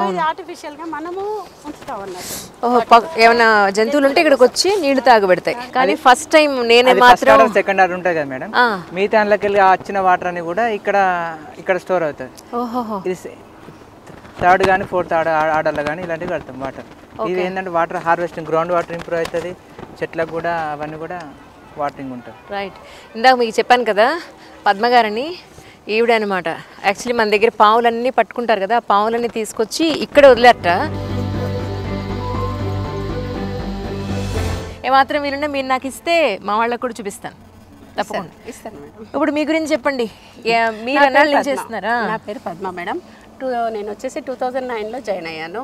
Speaker 5: ఇది ఆర్టిఫిషియల్ గా మనము ఉంచుతాం అన్నట్టు.
Speaker 1: ఏమైనా జంతువులు ఉంటే ఇక్కడికి వచ్చి నీళ్లు తాగబెడతాయి. కానీ ఫస్ట్ టైం నేనే మాత్రం
Speaker 3: సెకండ్ ఆర్డర్ ఉంటుంది కదా మేడం, మిగతా దాంట్లోకి వెళ్ళి వచ్చిన వాటర్ అని కూడా ఇక్కడ స్టోర్ అవుతుంది. ఇది థర్డ్ కానీ ఫోర్త్ ఆర్డర్లో కానీ ఇలాంటివి కడతాం వాటర్. ఇది ఏంటంటే water harvesting, ground water improve అవుతుంది, చెట్లకు కూడా అవన్నీ కూడా వాటరింగ్ ఉంటుంది.
Speaker 1: రైట్. ఇందాక మీకు చెప్పాను కదా పద్మగారని, ఈవిడ అనమాట. యాక్చువల్లీ మన దగ్గర పావులన్నీ పట్టుకుంటారు కదా, ఆ పావులన్నీ తీసుకొచ్చి ఇక్కడ వదిలేట. ఏమాత్రం వీలున్నా మీరు నాకు ఇస్తే మా వాళ్ళకు కూడా చూపిస్తాను తప్పకుండా.
Speaker 5: ఇస్తాను మేడం.
Speaker 1: ఇప్పుడు మీ గురించి చెప్పండి, మీరు ఎన్నాళ్ళు చేస్తున్నారా?
Speaker 5: నా పేరు పద్మ మేడం. నేను వచ్చేసి 2009లో జాయిన్ అయ్యాను.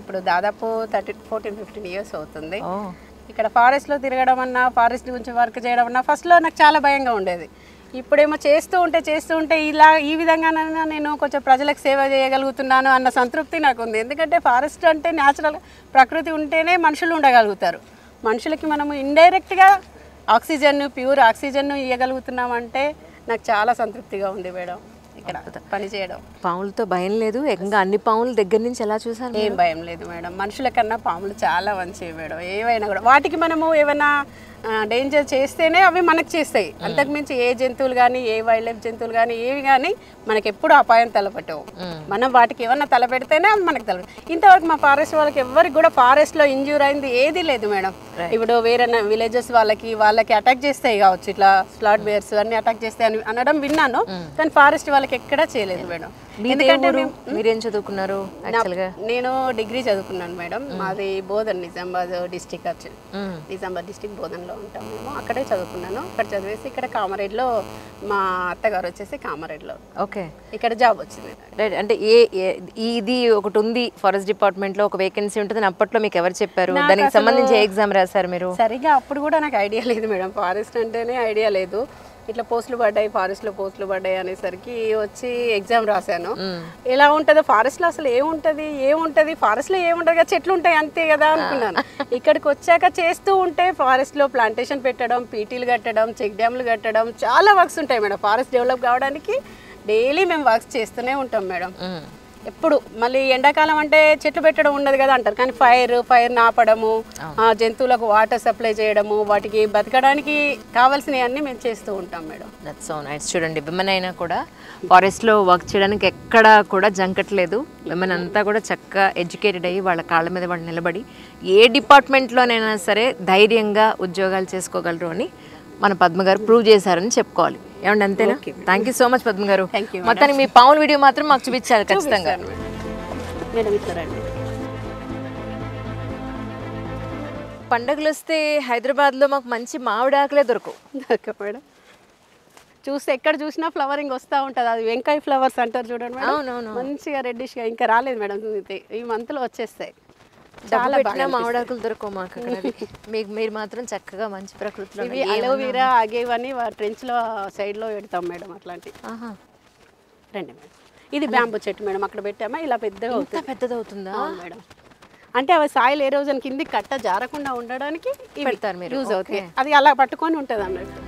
Speaker 5: ఇప్పుడు దాదాపు 14-15 ఇయర్స్ అవుతుంది. ఇక్కడ ఫారెస్ట్లో తిరగడం అన్నా, ఫారెస్ట్ గురించి వర్క్ చేయడం అన్నా ఫస్ట్లో నాకు చాలా భయంగా ఉండేది. ఇప్పుడేమో చేస్తూ ఉంటే ఈ విధంగానైనా నేను కొంచెం ప్రజలకు సేవ చేయగలుగుతున్నాను అన్న సంతృప్తి నాకు ఉంది. ఎందుకంటే ఫారెస్ట్ అంటే న్యాచురల్ ప్రకృతి ఉంటేనే మనుషులు ఉండగలుగుతారు. మనుషులకి మనము ఇండైరెక్ట్గా ప్యూర్ ఆక్సిజన్ ఇవ్వగలుగుతున్నామంటే నాకు చాలా సంతృప్తిగా ఉంది మేడం. ఇక్కడ పని చేయడం
Speaker 1: పాములతో భయం లేదు, ఏకంగా అన్ని పాముల దగ్గర నుంచి ఎలా చూసాను?
Speaker 5: ఏం భయం లేదు మేడం. మనుషుల కన్నా పాములు చాలా మంచివి మేడం. ఏవైనా కూడా వాటికి మనము ఏమైనా డేంజర్ చేస్తేనే అవి మనకు చేస్తాయి. అంతకుమించి ఏ జంతువులు కానీ, ఏ వైల్డ్ లైఫ్ జంతువులు కానీ, ఏవి కానీ మనకి ఎప్పుడు అపాయం తలపెట్టవు. మనం వాటికి ఏమన్నా తలపెడితేనే అవి మనకు ఇంతవరకు మా ఫారెస్ట్ వాళ్ళకి ఎవరికి కూడా ఫారెస్ట్లో ఇంజ్యూర్ అయింది ఏది లేదు మేడం. ఇప్పుడు వేరే విలేజెస్ వాళ్ళకి అటాక్ చేస్తాయి కావచ్చు, ఇట్లా స్లాట్ బేర్స్ అన్ని అటాక్ చేస్తాయి అని అనడం విన్నాను, కానీ ఫారెస్ట్ వాళ్ళకి ఎక్కడా చేయలేదు మేడం. ఎందుకంటే
Speaker 1: మీరేం చదువుకున్నారు?
Speaker 5: నేను డిగ్రీ చదువుకున్నాను మేడం. మాది బోధన్, నిజామాబాద్ డిస్టిక్ వచ్చింది. నిజామాబాద్ డిస్టిక్ బోధన్లో ఉంటాం మేము. అక్కడే చదువుకున్నాను. అక్కడ చదివేసి ఇక్కడ కామారెడ్డిలో, మా అత్తగారు వచ్చేసి కామారెడ్డిలో,
Speaker 1: ఓకే,
Speaker 5: ఇక్కడ జాబ్ వచ్చింది.
Speaker 1: రైట్. అంటే ఇది ఒకటి ఉంది ఫారెస్ట్ డిపార్ట్మెంట్లో, ఒక వేకెన్సీ ఉంటుందని అప్పట్లో మీకు ఎవరు చెప్పారు? దానికి సంబంధించి ఎగ్జామ్ రాశారు మీరు?
Speaker 5: సరిగా అప్పుడు కూడా నాకు ఐడియా లేదు మేడం. ఫారెస్ట్ అంటేనే ఐడియా లేదు. ఇట్లా పోస్టులు పడ్డాయి, ఫారెస్ట్లో పోస్టులు పడ్డాయి అనేసరికి వచ్చి ఎగ్జామ్ రాశాను. ఎలా ఉంటుందో ఫారెస్ట్లో, అసలు ఏముంటుంది ఫారెస్ట్లో ఏముంటుంది కదా, చెట్లు ఉంటాయి అంతే కదా అనుకున్నాను. ఇక్కడికి వచ్చాక చేస్తూ ఉంటే ఫారెస్ట్లో ప్లాంటేషన్ పెట్టడం, పీటీలు కట్టడం, చెక్ డ్యామ్లు కట్టడం, చాలా వర్క్స్ ఉంటాయి మేడం. ఫారెస్ట్ డెవలప్ కావడానికి డైలీ మేము వర్క్స్ చేస్తూనే ఉంటాం మేడం. ఎప్పుడు మళ్ళీ ఎండాకాలం అంటే చెట్లు పెట్టడం ఉండదు కదా అంటారు, కానీ ఫైర్ ఆపడము, జంతువులకు వాటర్ సప్లై చేయడము, వాటికి బతకడానికి కావాల్సినవన్నీ మేము చేస్తూ ఉంటాం మేడం.
Speaker 1: That's so nice. చూడండి, విమెన్ అయినా కూడా ఫారెస్ట్లో వర్క్ చేయడానికి ఎక్కడా కూడా జంకట్లేదు. విమెన్ అంతా కూడా చక్కగా ఎడ్యుకేటెడ్ అయ్యి వాళ్ళ కాళ్ళ మీద వాళ్ళు నిలబడి ఏ డిపార్ట్మెంట్లోనైనా సరే ధైర్యంగా ఉద్యోగాలు చేసుకోగలరు అని మన పద్మ గారు ప్రూవ్ చేశారని చెప్పుకోవాలి. ఏమండి, అంతేనా? Thank you so much Padma గారు. మొత్తానికి మీ పావుల వీడియో మాత్రం మాకు చూపించాలి ఖచ్చితంగా.
Speaker 5: మేడం ఇస్తారండి.
Speaker 1: పండగలు వస్తే హైదరాబాద్లో మాకు మంచి మామిడాకులే దొరకవు
Speaker 5: మేడం. చూస్తే ఎక్కడ చూసినా ఫ్లవరింగ్ వస్తూ ఉంటుంది. అది వెంకాయ ఫ్లవర్స్ అంటారు చూడండి మేడం.
Speaker 1: అవునవును.
Speaker 5: మంచిగా రెడ్డిష్గా ఇంకా రాలేదు మేడం, ఈ మంత్లో వచ్చేస్తాయి.
Speaker 1: చాలా పెట్టిన మామిడాకులు దొరకవు మాకు అక్కడ. మీరు మాత్రం చక్కగా మంచి ప్రకృతిలో
Speaker 5: ఇవి అలోవీరా అగేవన్నీ ట్రెంచ్లో సైడ్లో పెడతాం మేడం. అట్లాంటివి రండి మేడం. ఇది బ్యాంబూ చెట్టు మేడం, అక్కడ పెట్టామా ఇలా
Speaker 1: పెద్దదవుతుందా
Speaker 5: మేడం? అంటే అవి సాయిల్ ఎరోజన్ కింది కట్ట జారకుండా ఉండడానికి
Speaker 1: పెడతారు మీరు.
Speaker 5: యూజ్ అవుతాయి. అది అలా పట్టుకొని ఉంటుంది అన్నట్టు.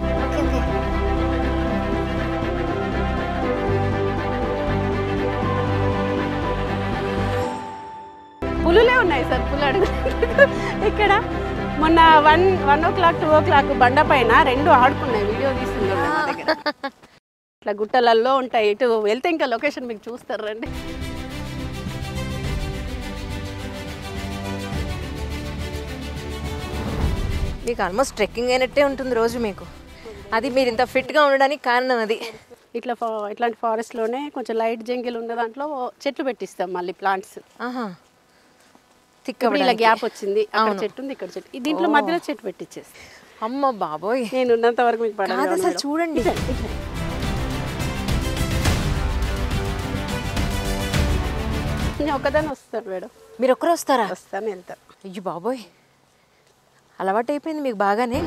Speaker 5: పులులే ఉన్నాయి సార్, పులు అడుగు ఇక్కడ. మొన్న 1 o'clock 2 o'clock బండ పైన 2 ఆడుకున్నాయి, వీడియో తీస్తుంది ఇట్లా గుట్టలల్లో ఉంటాయి. ఇటు వెళ్తే ఇంకా లొకేషన్ మీకు చూస్తారు రండి.
Speaker 1: మీకు ఆల్మోస్ట్ ట్రెక్కింగ్ అయినట్టే ఉంటుంది రోజు మీకు. అది మీరు ఇంత ఫిట్గా ఉండడానికి కారణం అది.
Speaker 5: ఇట్లాంటి ఫారెస్ట్లోనే కొంచెం లైట్ జంగిల్ ఉన్న దాంట్లో చెట్లు పెట్టిస్తాం మళ్ళీ ప్లాంట్స్. ఇలా గ్యాప్ వచ్చింది, అక్కడ చెట్టు ఉంది, ఇక్కడ చెట్టు, దీంట్లో మధ్యలో చెట్టు పెట్టించేసి.
Speaker 1: అమ్మ బాబోయ్,
Speaker 5: నేను ఉన్నంత వరకు మీకు పడదు
Speaker 1: అసలు. చూడండి,
Speaker 5: నేను ఒకదాన్ని వస్తాను మేడం.
Speaker 1: మీరు ఒక్కరు వస్తారా?
Speaker 5: వస్తాను, వెళ్తాను.
Speaker 1: అయ్యో బాబోయ్, అలవాటు అయిపోయింది మీకు బాగానే.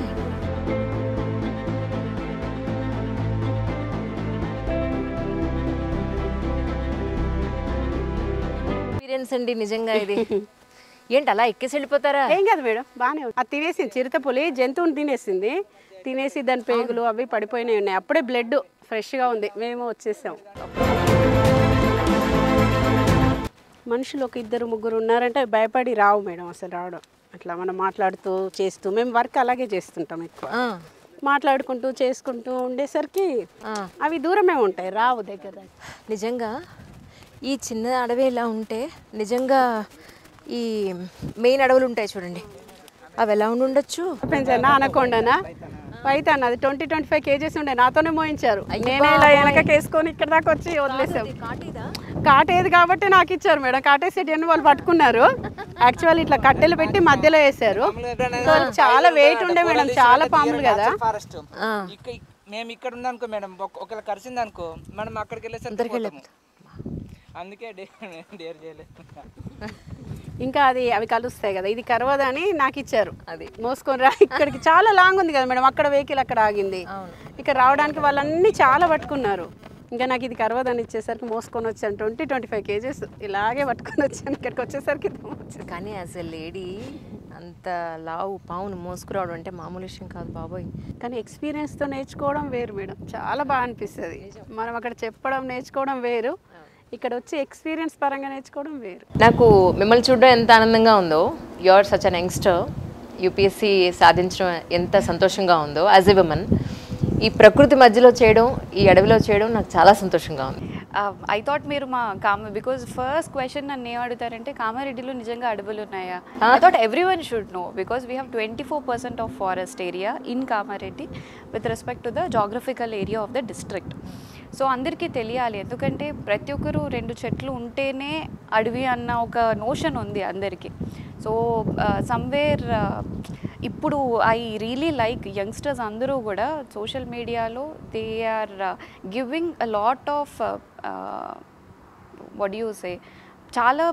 Speaker 1: ఎక్స్పీరియన్స్ అండి నిజంగా ఇది. ఏంటి అలా ఎక్కేసి వెళ్ళిపోతారా?
Speaker 5: ఏం కాదు మేడం, బాగానే ఉంది. అది తినేసింది, చిరుతపులి జంతువుని తినేసింది. తినేసి దాని పేగులు అవి పడిపోయినాయి ఉన్నాయి. అప్పుడే బ్లడ్ ఫ్రెష్గా ఉంది, మేము వచ్చేసాం. మనుషులు ఒక 2-3 ఉన్నారంటే భయపడి రావు మేడం, అసలు రావడం. అట్లా మనం మాట్లాడుతూ చేస్తూ మేము వర్క్ అలాగే చేస్తుంటాం. ఎక్కువ మాట్లాడుకుంటూ చేసుకుంటూ ఉండేసరికి అవి దూరమే ఉంటాయి, రావు దగ్గర.
Speaker 1: నిజంగా ఈ చిన్న అడవి ఇలా ఉంటే నిజంగా ఈ మెయిన్ అడవులు ఉంటాయి చూడండి, అవి ఎలా ఉండొచ్చు?
Speaker 5: పెంచానా అనకొండనా పైతాను, అది 20-25 kgs ఉండే, నాతోనే మోయించారు. నేనే ఇలా వెనకేసుకొని ఇక్కడ దాకా వచ్చి వదిలేసాం. కాటేది కాబట్టి నాకు ఇచ్చారు మేడం. కాటేసేటి వాళ్ళు పట్టుకున్నారు. యాక్చువల్ ఇట్లా కట్టెలు పెట్టి మధ్యలో వేసారు. చాలా వెయిట్ ఉండే మేడం, చాలా పాములు కదా.
Speaker 3: మేము ఇక్కడ ఉన్నానుకో మేడం, ఒకవేళ కరిసింది అనుకో మనం అక్కడికి వెళ్ళేసరికి అందుకే డేర్ చేయలేదు.
Speaker 5: ఇంకా అవి కలుస్తాయి కదా, ఇది కరవదని నాకు ఇచ్చారు. అది మోసుకొని రా, ఇక్కడికి చాలా లాంగ్ ఉంది కదా మేడం, అక్కడ వెహికల్ అక్కడ ఆగింది. ఇక్కడ రావడానికి వాళ్ళన్నీ చాలా పట్టుకున్నారు. ఇంకా నాకు ఇది కరవదని ఇచ్చేసరికి మోసుకొని వచ్చాను. 20-25 kgs ఇలాగే పట్టుకొని వచ్చాను. ఇక్కడికి వచ్చేసరికి
Speaker 1: కానీ యాజ్ ఎ లేడీ అంత లావు పావును మోసుకురావడం అంటే మామూలు విషయం కాదు బాబోయ్.
Speaker 5: కానీ ఎక్స్పీరియన్స్తో నేర్చుకోవడం వేరు మేడం, చాలా బాగా అనిపిస్తుంది. మనం అక్కడ చెప్పడం నేర్చుకోవడం వేరు, ఇక్కడ వచ్చి ఎక్స్పీరియన్స్ పరంగా నేర్చుకోవడం వేరు.
Speaker 1: నాకు మిమ్మల్ని చూడడం ఎంత ఆనందంగా ఉందో. You are such an youngster. UPSC సాధించడం ఎంత సంతోషంగా ఉందో. యాజ్ ఎ విమెన్ ఈ ప్రకృతి మధ్యలో చేయడం, ఈ అడవిలో చేయడం నాకు చాలా సంతోషంగా ఉంది.
Speaker 2: ఐ థాట్ మీరు మా బికాజ్ ఫస్ట్ క్వశ్చన్ నన్ను ఏం అడుగుతారంటే కామారెడ్డిలో నిజంగా అడవులు ఉన్నాయా? I thought everyone should know because we have 24% of forest area in Kamareddy with respect to the geographical area of the district. So అందరికీ తెలియాలి, ఎందుకంటే ప్రతి ఒక్కరు 2 చెట్లు ఉంటేనే అడవి అన్న ఒక నోషన్ ఉంది అందరికీ. సో సమ్వేర్ ఇప్పుడు ఐ రియలీ లైక్ యంగ్స్టర్స్ అందరూ కూడా సోషల్ మీడియాలో they are giving a lot of what you say, చాలా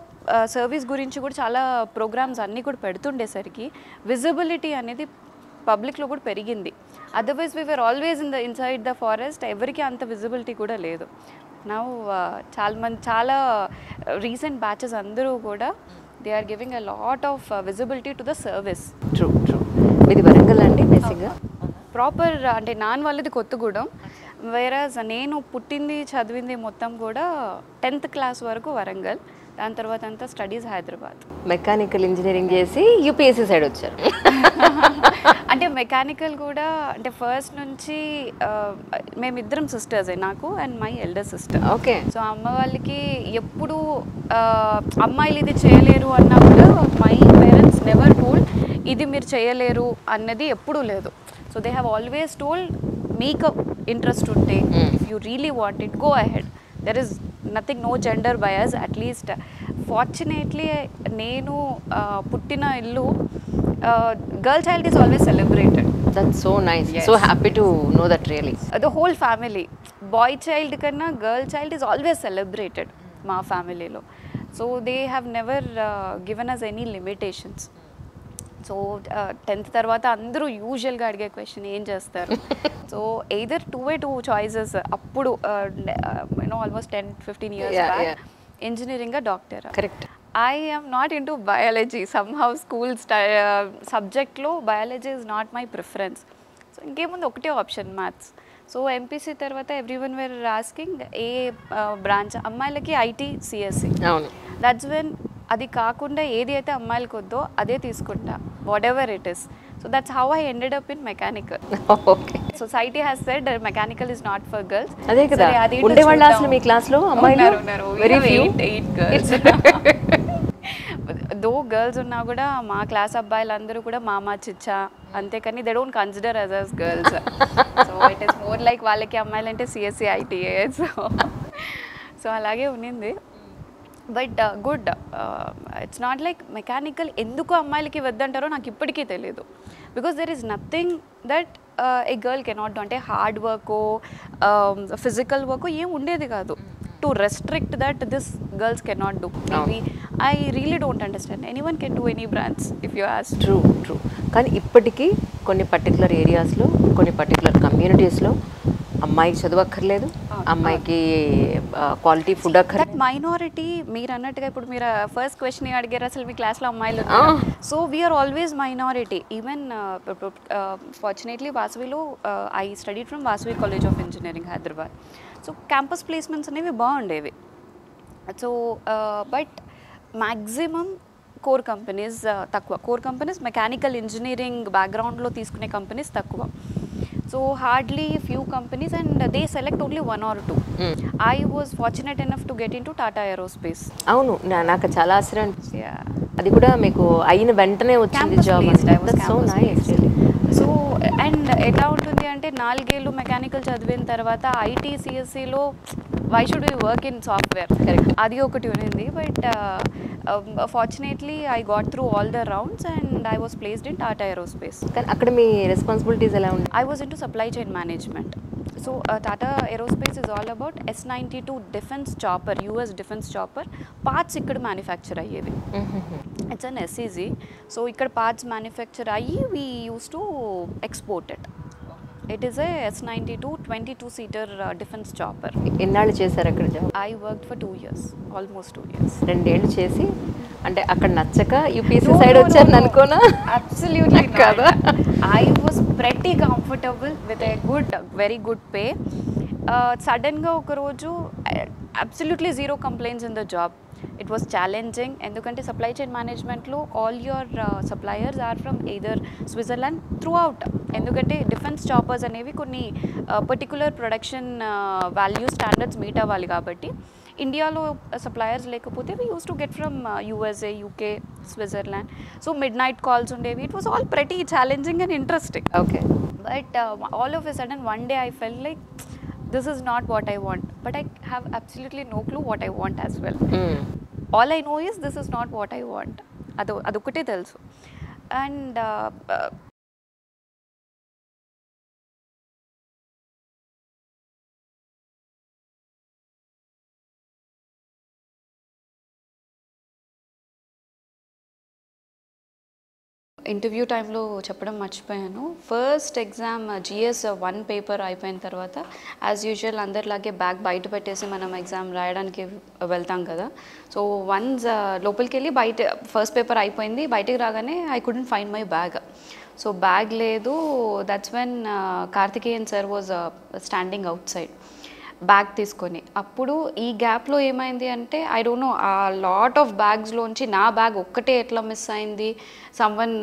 Speaker 2: సర్వీస్ గురించి కూడా చాలా ప్రోగ్రామ్స్ అన్నీ కూడా పెడుతుండేసరికి విజిబిలిటీ అనేది పబ్లిక్లో కూడా పెరిగింది. Otherwise we were always inside the forest, ఎవరికి అంత విజిబిలిటీ కూడా లేదు. నౌ చాలా రీసెంట్ బ్యాచెస్ అందరూ కూడా they are giving a lot of visibility to the service.
Speaker 1: True. ఇది వరంగల్ అండి బేసిక్గా?
Speaker 2: ప్రాపర్ అంటే నాన్న వాళ్ళది కొత్తగూడెం, వేరాజ్ నేను పుట్టింది చదివింది మొత్తం కూడా 10th క్లాస్ వరకు వరంగల్, దాని తర్వాత అంతా స్టడీస్ హైదరాబాద్.
Speaker 1: మెకానికల్ ఇంజనీరింగ్ చేసి యూపీఎస్సీ సైడ్ వచ్చారు.
Speaker 2: అంటే మెకానికల్ కూడా అంటే ఫస్ట్ నుంచి మేమిద్దరం సిస్టర్సే, నాకు and my elder sister.
Speaker 1: Okay.
Speaker 2: So అమ్మ వాళ్ళకి ఎప్పుడు అమ్మాయిలు ఇది చేయలేరు అన్నా కూడా మై పేరెంట్స్ నెవర్ టోల్డ్ ఇది మీరు చేయలేరు అన్నది ఎప్పుడూ లేదు. So they have always told మీకు ఇంట్రెస్ట్ ఉంటే if you really want it go ahead, there is nothing, no gender bias. At least fortunately నేను పుట్టిన ఇల్లు girl child is always celebrated.
Speaker 1: That's so nice, so happy to know that really.
Speaker 2: The whole family, boy child కన్నా girl child is always celebrated మా ఫ్యామిలీలో. So they have never given us any limitations. So 10th తర్వాత అందరూ యూజువల్గా అడిగే question ఏం చేస్తారు. So either 2 choices అప్పుడు you know almost 10-15 years back, engineering doctor.
Speaker 1: Correct.
Speaker 2: I am not into biology. Somehow school సబ్జెక్ట్లో biology is not my preference. So ఇంకేముంది ఒకటే ఆప్షన్ మ్యాథ్స్. సో ఎంపీసీ తర్వాత ఎవ్రీవన్ వేర్ ఆస్కింగ్ ఏ branch, అమ్మాయిలకి IT, CSC.
Speaker 1: అవును.
Speaker 2: That's when అది కాకుండా ఏది అయితే అమ్మాయిలకు వద్దో అదే తీసుకుంటా, whatever it is. So that's how I ended up in mechanical.
Speaker 1: Okay.
Speaker 2: Society has said mechanical is not for girls.
Speaker 1: అదే కదా ఉండేవాళ్ళ అసలు మీ క్లాస్లో అమ్మాయిలు వెరీ ఫ్యూ.
Speaker 2: 8 girls. దో గర్ల్స్ ఉన్నా కూడా మా క్లాస్ అబ్బాయిలందరూ కూడా మామా చిచ్చా అంతేకాని they don't consider us girls. So it is more like వాళ్ళకి అమ్మాయిలంటే సిఎస్సి, ఐటీఏ. సో అలాగే ఉన్నింది. But good, it's not like mechanical ఎందుకు అమ్మాయిలకి వద్దంటారో నాకు ఇప్పటికీ తెలియదు. Because there is nothing that A girl cannot do. అంటే హార్డ్ వర్కో ఫిజికల్ వర్కో ఏం ఉండేది కాదు to restrict that this girls cannot do. Maybe I really don't understand. Anyone can do any branch if you ask.
Speaker 1: True true. కానీ ఇప్పటికీ కొన్ని particular ఏరియాస్లో, కొన్ని particular కమ్యూనిటీస్లో అమ్మాయికి చదువు అక్కర్లేదు, అమ్మాయికి క్వాలిటీ ఫుడ్ అక్కర్లేదు.
Speaker 2: దట్ మైనారిటీ మీరు అన్నట్టుగా ఇప్పుడు మీరు ఫస్ట్ క్వశ్చన్ అడిగారు అసలు మీ క్లాస్లో అమ్మాయిలు. So we're always minority. Even fortunately వాసవిలో I study from Vasavi college of engineering Hyderabad. So campus placements అనేవి బాగుండేవి. So but maximum core companies తక్కువ. కోర్ కంపెనీస్ మెకానికల్ ఇంజనీరింగ్ బ్యాక్గ్రౌండ్లో తీసుకునే కంపెనీస్ తక్కువ. So hardly few companies and they select only 1 or 2. I was fortunate enough to get into Tata Aerospace.
Speaker 1: అవును, నాకు చాలా ఆశ్చర్యం అనిపిస్తుంది. అది కూడా మీకు అయిన వెంటనే వచ్చింది job. That's so nice.
Speaker 2: So and ఎట్లా ఉంటుంది అంటే 4 ఏళ్ళు మెకానికల్ చదివిన తర్వాత ఐటీ, సిఎస్సిలో why should we work in software, అది ఒకటి ఉన్నింది. But fortunately I got through all the rounds and I was placed in Tata Aerospace.
Speaker 1: కానీ అక్కడ మీ రెస్పాన్సిబిలిటీస్ ఎలా ఉంటాయి?
Speaker 2: I was into supply chain management. So Tata Aerospace is all about S-92 defence chopper, US defence chopper parts ఇక్కడ manufacture అయ్యేవి. It's an SEZ. So ఇక్కడ parts manufacture అయ్యి we use to export it. It is A S-92 22-seater defence chopper.
Speaker 1: ఎన్నాళ్ళు చేశారు అక్కడ job?
Speaker 2: I work for 2 years, almost 2 years.
Speaker 1: 2 ఏళ్ళు చేసి అంటే అక్కడ నచ్చక యూపీఎస్సీ సైడ్ వచ్చాను అనుకోనా?
Speaker 2: Absolutely not. I was pretty comfortable with a good, very good pay. Suddenగా ఒక రోజు absolutely zero complaints in the job. It was challenging ఎందుకంటే సప్లై చైన్ మేనేజ్మెంట్లో all your suppliers are from either Switzerland throughout. ఎందుకంటే defence choppers అనేవి కొన్ని particular production value standards meet అవ్వాలి కాబట్టి ఇండియాలో సప్లయర్స్ లేకపోతే we use to get from USA, UK, Switzerland. So midnight calls ఉండేవి. It was all pretty challenging and interesting.
Speaker 1: Okay.
Speaker 2: But all of a sudden one day I fell like this is not what I want, but I have absolutely no clue what I want as well. All I know is this is not what I want. Adokate telusu. And interview టైంలో చెప్పడం మర్చిపోయాను. First exam GS 1 paper అయిపోయిన తర్వాత as usual అందరిలాగే bag బయట పెట్టేసి మనం exam రాయడానికి వెళ్తాం కదా. సో వన్స్ లోపలికి వెళ్ళి బయట ఫస్ట్ పేపర్ అయిపోయింది, బయటికి రాగానే I couldn't find my bag. So bag లేదు. That's when Karthikeyan sir was standing outside bag తీసుకొని. అప్పుడు ఈ గ్యాప్లో ఏమైంది అంటే I don't know, a lot of బ్యాగ్స్లోంచి నా బ్యాగ్ ఒక్కటే ఎట్లా మిస్ అయింది. సమ్వన్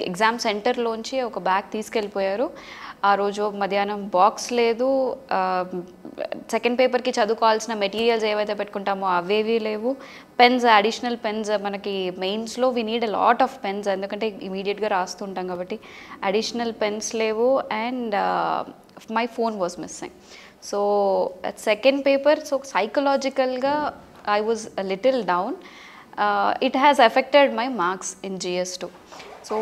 Speaker 2: ఎగ్జామ్ సెంటర్లోంచి ఒక బ్యాగ్ తీసుకెళ్ళిపోయారు. ఆ రోజు మధ్యాహ్నం బాక్స్ లేదు, సెకండ్ పేపర్కి చదువుకోవాల్సిన మెటీరియల్స్ ఏవైతే పెట్టుకుంటామో అవేవి లేవు, పెన్స్, అడిషనల్ పెన్స్, మనకి మెయిన్స్లో we need a lot of pens ఎందుకంటే ఇమీడియట్గా రాస్తుంటాం కాబట్టి అడిషనల్ పెన్స్ లేవు. And my phone was missing. So second paper, so సైకలాజికల్గా I was little down. It has affected my marks in GS2. So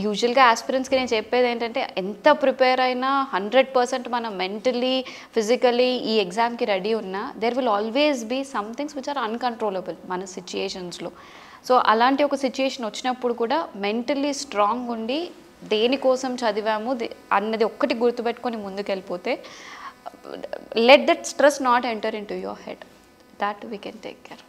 Speaker 2: యూజువల్గా ఆస్పిరెంట్స్కి నేను చెప్పేది ఏంటంటే ఎంత ప్రిపేర్ అయినా 100% మనం మెంటలీ ఫిజికలీ ఈ ఎగ్జామ్కి రెడీ ఉన్నా there will always be some things which are uncontrollable మన సిచ్యుయేషన్స్లో. సో అలాంటి ఒక సిచ్యుయేషన్ వచ్చినప్పుడు కూడా మెంటలీ స్ట్రాంగ్ ఉండి దేనికోసం చదివాము అన్నది ఒక్కటి గుర్తుపెట్టుకొని ముందుకెళ్ళిపోతే let that stress not enter into your head, that we can take care.